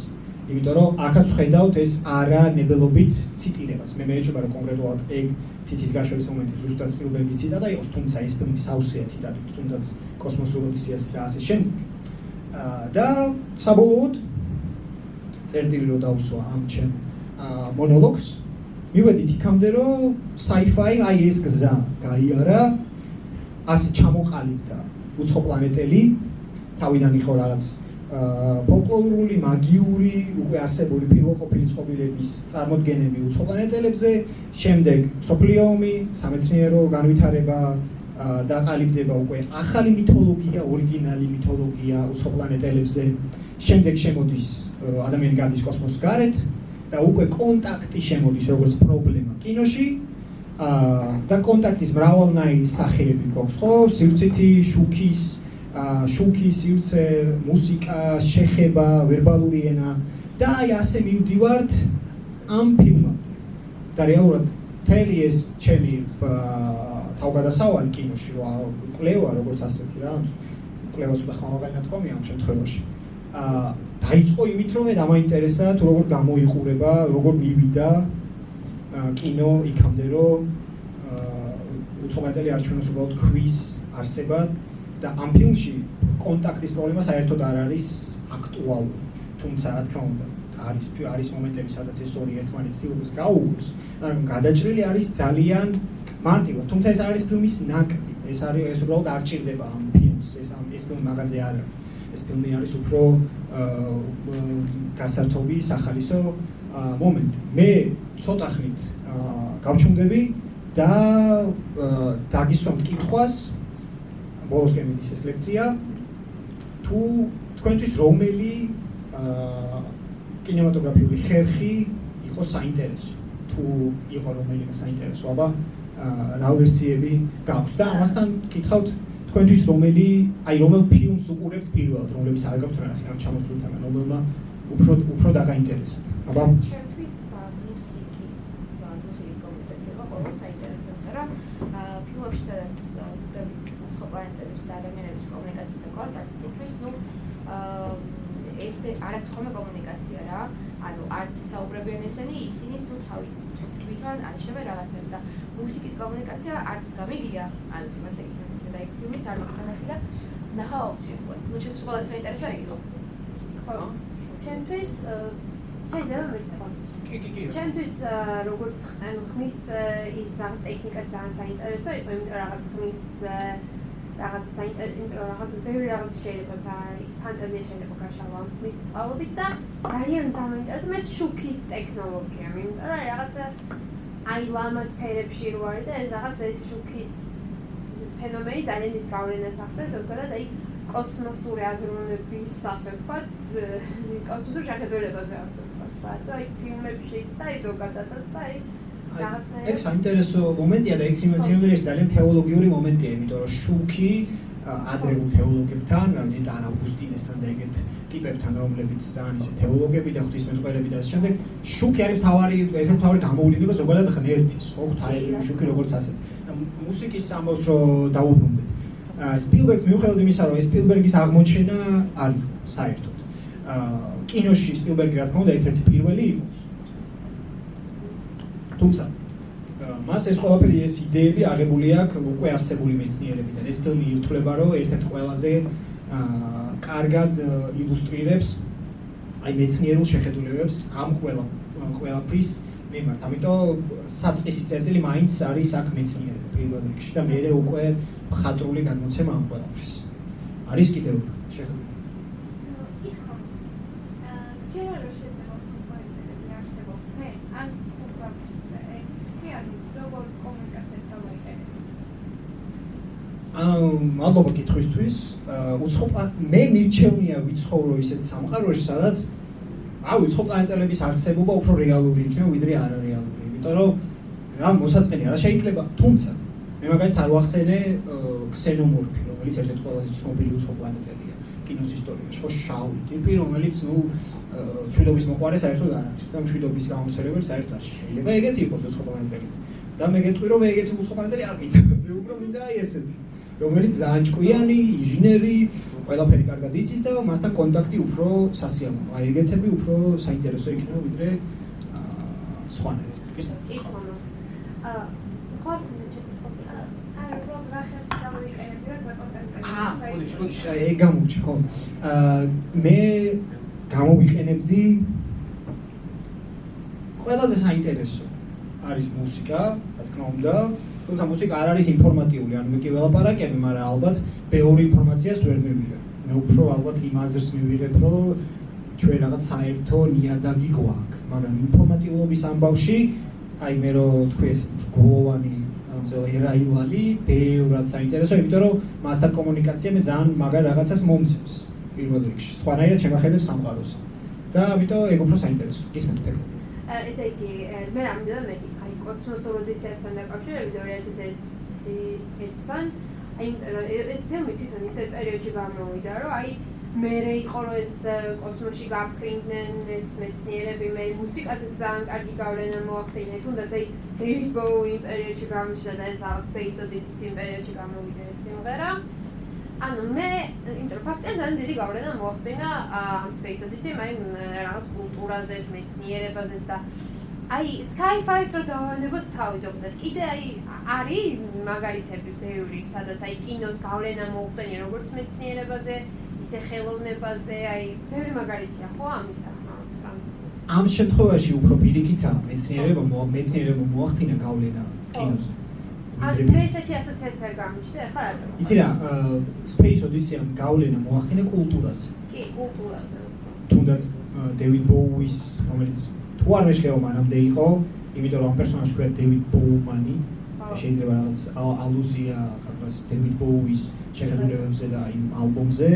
იმიტომ რომ აქაც ხედავთ ეს არა ნებელობით ციტირებას. მე მეეჭვება, რომ კონკრეტულად ეგ თითის გაშოვის მომენტი ზუსტად სპილბერგის ციტატა იყოს, თუმცა ეს ფილმი სავსეა ციტატით, თუნდაც კოსმოსურ ოდისეასი და ასე შემდეგ. და საბოლოოდ წერტილი რო დავსვა ამ ჩემ მონოლოგს, მივედით იქამდე, რომ sci-fi აი ეს გზა გაიარა, ასე ჩამოყალიბდა უცხო პლანეტელი, თავიდან იყო რაღაც ფოლკლორული, მაგიური, უკვე არსებული პირველყოფილი წყობილების წარმოდგენები უცხო პლანეტელებზე, შემდეგ მსოფლიო ომი, სამეცნიერო განვითარება დაყალიბდება უკვე ახალი მითოლოგია, ორიგინალი მითოლოგია უცხო პლანეტელებზე, შემდეგ შემოდის ადამიანი გადის კოსმოსს გარეთ და უკვე კონტაქტი შემოდის როგორც პრობლემა კინოში და კონტაქტის მრავალნაირი სახეები გვაქვს, ხო? სივრცითი, შუქი, სივრცე, მუსიკა, შეხება, ვერბალური ენა და აი ასე მივდივართ ამ ფილმამდე. და რეალურად მთელი ეს ჩემი თავგადასავალი კინოში, რომ კვლევა როგორც ასეთი რა, კვლევას უდა ხმამაღალი ნათქვამია ამ შემთხვევაში. დაიწყო იმით, რომ მე დამაინტერესა თუ როგორ გამოიყურება, როგორ მივიდა კინო იქამდე, რომ უცხო პლანეტელი არჩევნოს უბრალოდ ქვის არსებად და ამ ფილმში კონტაქტის პრობლემა საერთოდ არ არის აქტუალური. თუმცა რა თქმა უნდა, არის მომენტები, სადაც ეს ორი ერთმანეთს ცდილობს გაუგოს, მაგრამ გადაჭრილი არის ძალიან მარტივად. თუმცა ეს არ არის ფილმის ნაკლი, ეს უბრალოდ არ ჭირდება ამ ფილმს, ეს ფილმი მაგაზე არ არის. ეს ფილმი არის უფრო გასართობი, სახალისო მომენტი. მე ცოტა ხნით გავჩუმდები და დაგისვამთ კითხვას, ბოლოსკენ მიდის ეს ლექცია, თუ თქვენთვის რომელი კინემატოგრაფიული ხერხი იყო საინტერესო? თუ იყო რომელიმე საინტერესო, აბა რა ვერსიები გაქვთ და ამასთან გითხავთ თქვენთვის რომელი, რომელ ფილმს უყურებთ პირველად, რომლებიც არ გაქვთ რა ხარ ჩამოთვლით ამან, რომელმა უფრო დაგაინტერესებთ. აბა ჩემთვის მუსიკის კომუნიკაცია იყო ყველაზე საინტერესო, მაგრამ ფილმებში სადაც სხვა პლანეტების და ადამიანების კომუნიკაციის და კონტაქტის თქმის, ესე არ აქვს ხოლმე კომუნიკაცია რა. ანუ არც საუბრებიან ესენი, ისინი სულ თვითონ აიშებენ რაღაცებს და მუსიკით კომუნიკაცია არც გამიგია. ანუ სიმართლე გითხრათ, ესე და იქ ფილმიც არ მოგთანახი და ნახა ოფცია. ჩემთვის ყველაზე საინტერესო იყო. ხო. ჩემთვის შეიძლება მესწავლო. კი. ჩემთვის როგორც ხმის ის რაღაც ტექნიკა ძალიან საინტერესო იყო, იმიტომ რაღაც ხმის რაღაც ბევრი რაღაც შეიძლება ფანტაზია შეიძლება გაშალა ხმის სწავლობით და ძალიან დამაინტერესა მე შუქის ტექნოლოგია, იმიტომ რომ რაღაცა ლამაზ ფერებში რო არის და ეს რაღაც ეს შუქის ფენომენი ძალიან დიდ გავლენას ახდენს, ზოგადად კოსმოსური აზროვნების ასე ვთქვათ, კოსმოსურ შეხედულებაზე ასე ვთქვათ, და ფილმებშიც და ზოგადადაც და ეგ საინტერესო მომენტია და ეგ სიმეტრიაში ძალიან თეოლოგიური მომენტია, იმიტომ რომ შუქი ადრეულ თეოლოგებთან, ნეტარ ავგუსტინესთან და ეგეთ ტიპებთან, რომლებიც ძალიან ისე თეოლოგები და ღვთისმეტყველები და ასე შემდეგ, შუქი არის ერთ-ერთი მთავარი გამოვლენა ზოგადად ღმერთის, ხო, ღვთაებრივი შუქი როგორც ასე. მუსიკის ამბავს რომ დაუბრუნდეთ. სპილბერგს მიუხედავად იმისა, რომ სპილბერგის აღმოჩენა არ იყო საერთოდ. კინოში სპილბერგი რა თქმა უნდა ერთ-ერთი პირველი იყო. თუმცა მას ეს ყველაფერი ეს იდეები აღებული აქვს უკვე არსებული მეცნიერებიდან. ეს ფილმი ითვლება, რომ ერთ-ერთ ყველაზე კარგად ილუსტრირებს მეცნიერულ შეხედულებებს ამ ყველაფრის მიმართ. ამიტომ საწყისი წერტილი მაინც არის აქ მეცნიერება პირველ რიგში და მერე უკვე მხატვრული გადმოცემა ამ ყველაფრის. არის კიდევ შეხედულება. მადლობა კითხვისთვის. მე მირჩევნია ვიცხოვრო ისეთ სამყაროში, სადაც უცხო პლანეტელების არსებობა უფრო რეალური იქნება, ვიდრე არარეალური. იმიტომ რომ რა მოსაწყენი არა შეიძლება, თუმცა მე მაგალითად არ ვახსენე ქსენომორფი, რომელიც ერთ-ერთი ყველაზე ცნობილი უცხო პლანეტელია კინოს ისტორიაში, ხო, შავი ტიპი, რომელიც მშვიდობის მოყვარე საერთოდ არ არის და მშვიდობის გამომცემებელი საერთოდ არ შეიძლება ეგეთი იყოს უცხო პლანეტელი. და მე გეტყვი რომ ეგეთი უცხო პლანეტელი არ მინდა. მე უფრო მინდა ესეთი, რომელიც ძალიან ჭკვიანი, ინჟინერი, ყველაფერი კარგად იცის და მასთან კონტაქტი უფრო სასიამოვნო. აი ეგეთები უფრო საინტერესო იქნება ვიდრე სხვანაირად. კი, ხომ. ეგ გამოვიჩი, ხო. მე გამოვიყენებდი ყველაზე საინტერესო არის მუსიკა, რა თქმა უნდა. თუმცა მუსიკა არ არის ინფორმატიული, ანუ მე კი ველაპარაკები, მაგრამ ალბათ ბევრი ინფორმაციას ვერ მივიღებ. მე უფრო ალბათ იმ აზრს მივიღებ, რომ ჩვენ რაღაც საერთო ნიადაგი გვაქვს, მაგრამ ინფორმატიულობის ამბავში, აი მე რო თქვი ეს გლოვანი ერაივალი, ბევრად საინტერესო, იმიტომ რომ მასთან კომუნიკაცია მე ძალიან მაგარ რაღაცას მომწევს პირველ რიგში. სხვანაირად შემახედებს სამყაროს. და ამიტომ ეგ უფრო საინტერესო. გისმენთ ეგ. ესე იგი, მე რამდენად მეკითხა კოსმოსურ ოდისეასთან დაკავშირებით 2001-თან, ეს ფილმი თვითონ ისეთ პერიოდში გამოვიდა, რომ მერე იყო რომ ეს კოსმოსში გაფრინდნენ ეს მეცნიერები, მე მუსიკასაც ძალიან კარგი გავლენა მოახდინა, თუნდაც დეივიდ ბოუი იმ პერიოდში გამოვიდა და ეს რაღაც Space Oddity იმ პერიოდში გამოვიდა ეს სიმღერა. ანუ მე იმიტომ ფაქტია ძალიან დიდი გავლენა მოახდინა ამ Space Oddity-მ, რაღაც კულტურაზეც, მეცნიერებაზეც და Sky-Fi-ს რო დავანებოთ თავი ზოგადად. კიდე არის მაგალითები ბევრი, სადაც კინოს გავლენა მოუხდენია როგორც მეცნიერებაზე, ისე ხელოვნებაზე, ბევრი მაგალითია, ხო, ამისა? ამ შემთხვევაში უფრო პირიქითაა მეცნიერება მოახდინა გავლენა კინოზე. ესეთი ასოციაცია გამიჩნდა, ხა რატომ? იცი რა, Space Odyssey-მ გავლენა მოახდინა კულტურაზე. კი, კულტურაზე. თუნდაც დევიდ ბოუის, რომელიც თუ არ მეშლება მანამდე იყო, იმიტომ რომ ამ პერსონაჟს ქვია დევიდ ბოუმანი, შეიძლება რაღაც ალუზია ხარ დევიდ ბოუის შეხედულებებზე და იმ ალბომზე.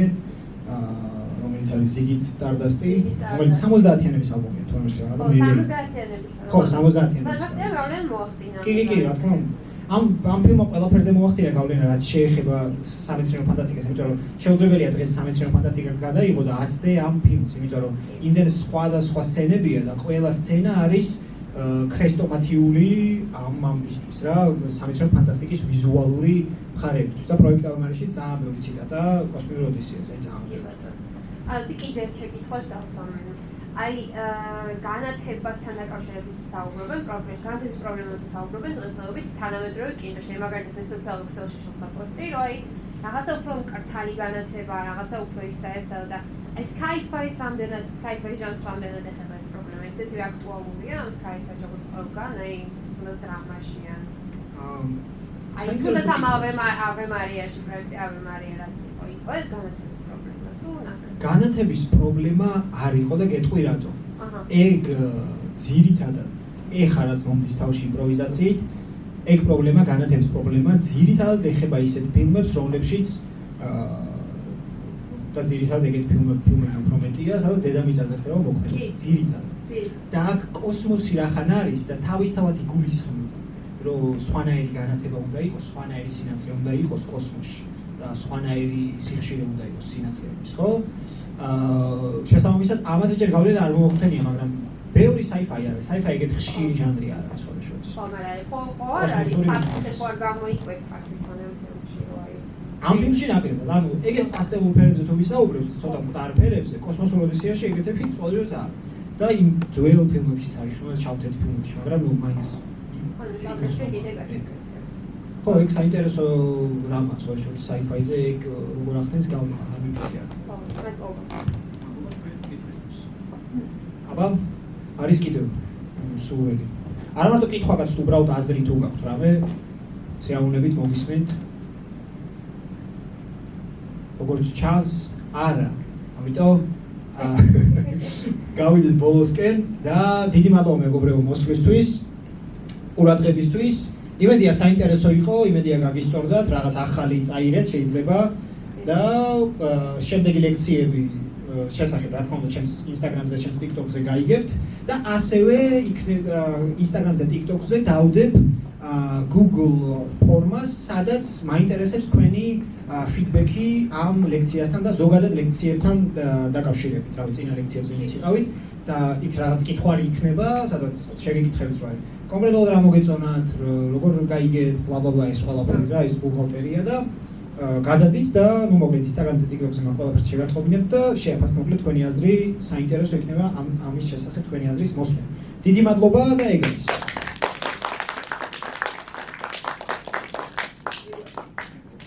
რომელიც არის ზიგით სტარდასტი, ზიგით სტარდასტი. რომელიც 70-იანების ალბომია, თუ არ მაშქება, ხო, რომ მე 70-იანების. ხო, 70-იანების. ფაქტია გავლენა მოახდინა. კი, რა თქმა უნდა. ამ ფილმმა ყველაფერზე მოახდინა გავლენა, რაც შეეხება სამეცნიერო ფანტასტიკას, იმიტომ რომ შეუძლებელია დღეს სამეცნიერო ფანტასტიკა გადაიღო და აცდე ამ ფილმს, იმიტომ რომ იმდენ სხვადასხვა სცენებია და ყველა სცენა არის ქრესტომათიული ამისთვის რა, სამეცნიერო ფანტასტიკის ვიზუალური მხარეებისთვის და პროექტ ავმარიშის ძალიან ბევრი ციტატა კოსმიურ ოდისეაზე ძალიან. კიდევ ერთ შეკითხვას დავსვამ. აი განათებასთან დაკავშირებით საუბრობენ, განათების პრობლემებზე საუბრობენ დღესდღეობით თანამედროვე კინოში, მაგალითად სოციალურ ქსელში შეხვდა პოსტი, რომ აი რაღაცა უფრო მკრთალი განათება, რაღაცა უფრო ისაა და აი Sci-Fi-ს რამდენად, Sci-Fi ჟანრს რამდენად ეხება ეს პრობლემა, ესეთი აქტუალურია ამ Sci-Fi როგორც ყველგან, აი თუნდაც დრამაში ან აი თუნდაც ამ Ave Maria-ში პროექტი Ave Maria რაც იყო ეს განათების პრობლემა თუ განათების პრობლემა არ იყო და გეტყვი რატო. ეგ ძირითადად ეხა რაც მომდის თავში იმპროვიზაციით, ეგ პრობლემა განათების პრობლემა ძირითადად ეხება ისეთ ფილმებს, რომლებშიც და ძირითადად ეგეთ ფილმები უფრო მეტია, სადაც დედამიწაზე ხდება მოქმედება. ძირითადად. და აქ კოსმოსი რახან არის და თავისთავად იგულისხმება, რომ სხვანაირი განათება უნდა იყოს, სხვანაირი სინათლე უნდა იყოს კოსმოსში. და სხვანაირი სიხშირე უნდა იყოს სინათლეების, ხო? შესაბამისად, ამაზე ჯერ გავლენა არ მოახდენია, მაგრამ ბევრი Sci-Fi არის. Sci-Fi ეგეთ ხშირი ჟანრი არ არის სხვადასხვა. ხო, მაგრამ ხო არ არის საფრთხე ხო არ გამოიკვეთა თვითონ ამ ფილმში, რომ აი ამ ფილმში ნაკლებად, ანუ ეგეთ პასტელურ ფერებზე თუ ვისაუბრებთ, ცოტა მკვდარ ფერებზე, კოსმოსურ ოდისეაში ეგეთი ფილმი ყველგან არის. და იმ ძველ ფილმებშიც არის, რომელიც ჩავთეთ ფილმებში, მაგრამ ნუ მაინც ხო, ეგ საინტერესო რამაა, სწორედ Sci-Fi-ზე ეგ როგორ ახდენს გავლენა, ამ იმპერია. აბა, არის კიდევ სულელი. არა მარტო კითხვა გაქვთ, უბრალოდ აზრი თუ გაქვთ რამე, შეაუნებით მოგისმენთ. როგორც ჩანს, არა. ამიტომ გავიდეთ ბოლოსკენ და დიდი მადლობა მეგობრებო მოსვლისთვის, ყურადღებისთვის. იმედია საინტერესო იყო, იმედია გაგისწორდათ, რაღაც ახალი წაიღეთ შეიძლება და შემდეგი ლექციები შესახებ, რა თქმა უნდა, ჩემს Instagram-ზე, ჩემს TikTok-ზე გაიგებთ და ასევე Instagram-ზე და TikTok-ზე დავდებ Google ფორმას, სადაც მაინტერესებს თქვენი ფიდბექი ამ ლექციასთან და ზოგადად ლექციებთან დაკავშირებით, რავი, წინა ლექციებზე მიციყავით და იქ რაღაც კითხვარი იქნება, სადაც შეგეკითხებით რა არის. კონკრეტულად რა მოგეწონათ, როგორ გაიგეთ, bla-bla-bla ეს ყველაფერი რა, ეს ბუღალტერია და გადადით და ნუ მოკლედ Instagram-ზე, TikTok-ზე მაგ ყველაფერს შეგატყობინებთ და შეაფასებთ თქვენი აზრი, საინტერესო იქნება ამის შესახებ თქვენი აზრის მოსმენა. დიდი მადლობა და ეგ არის.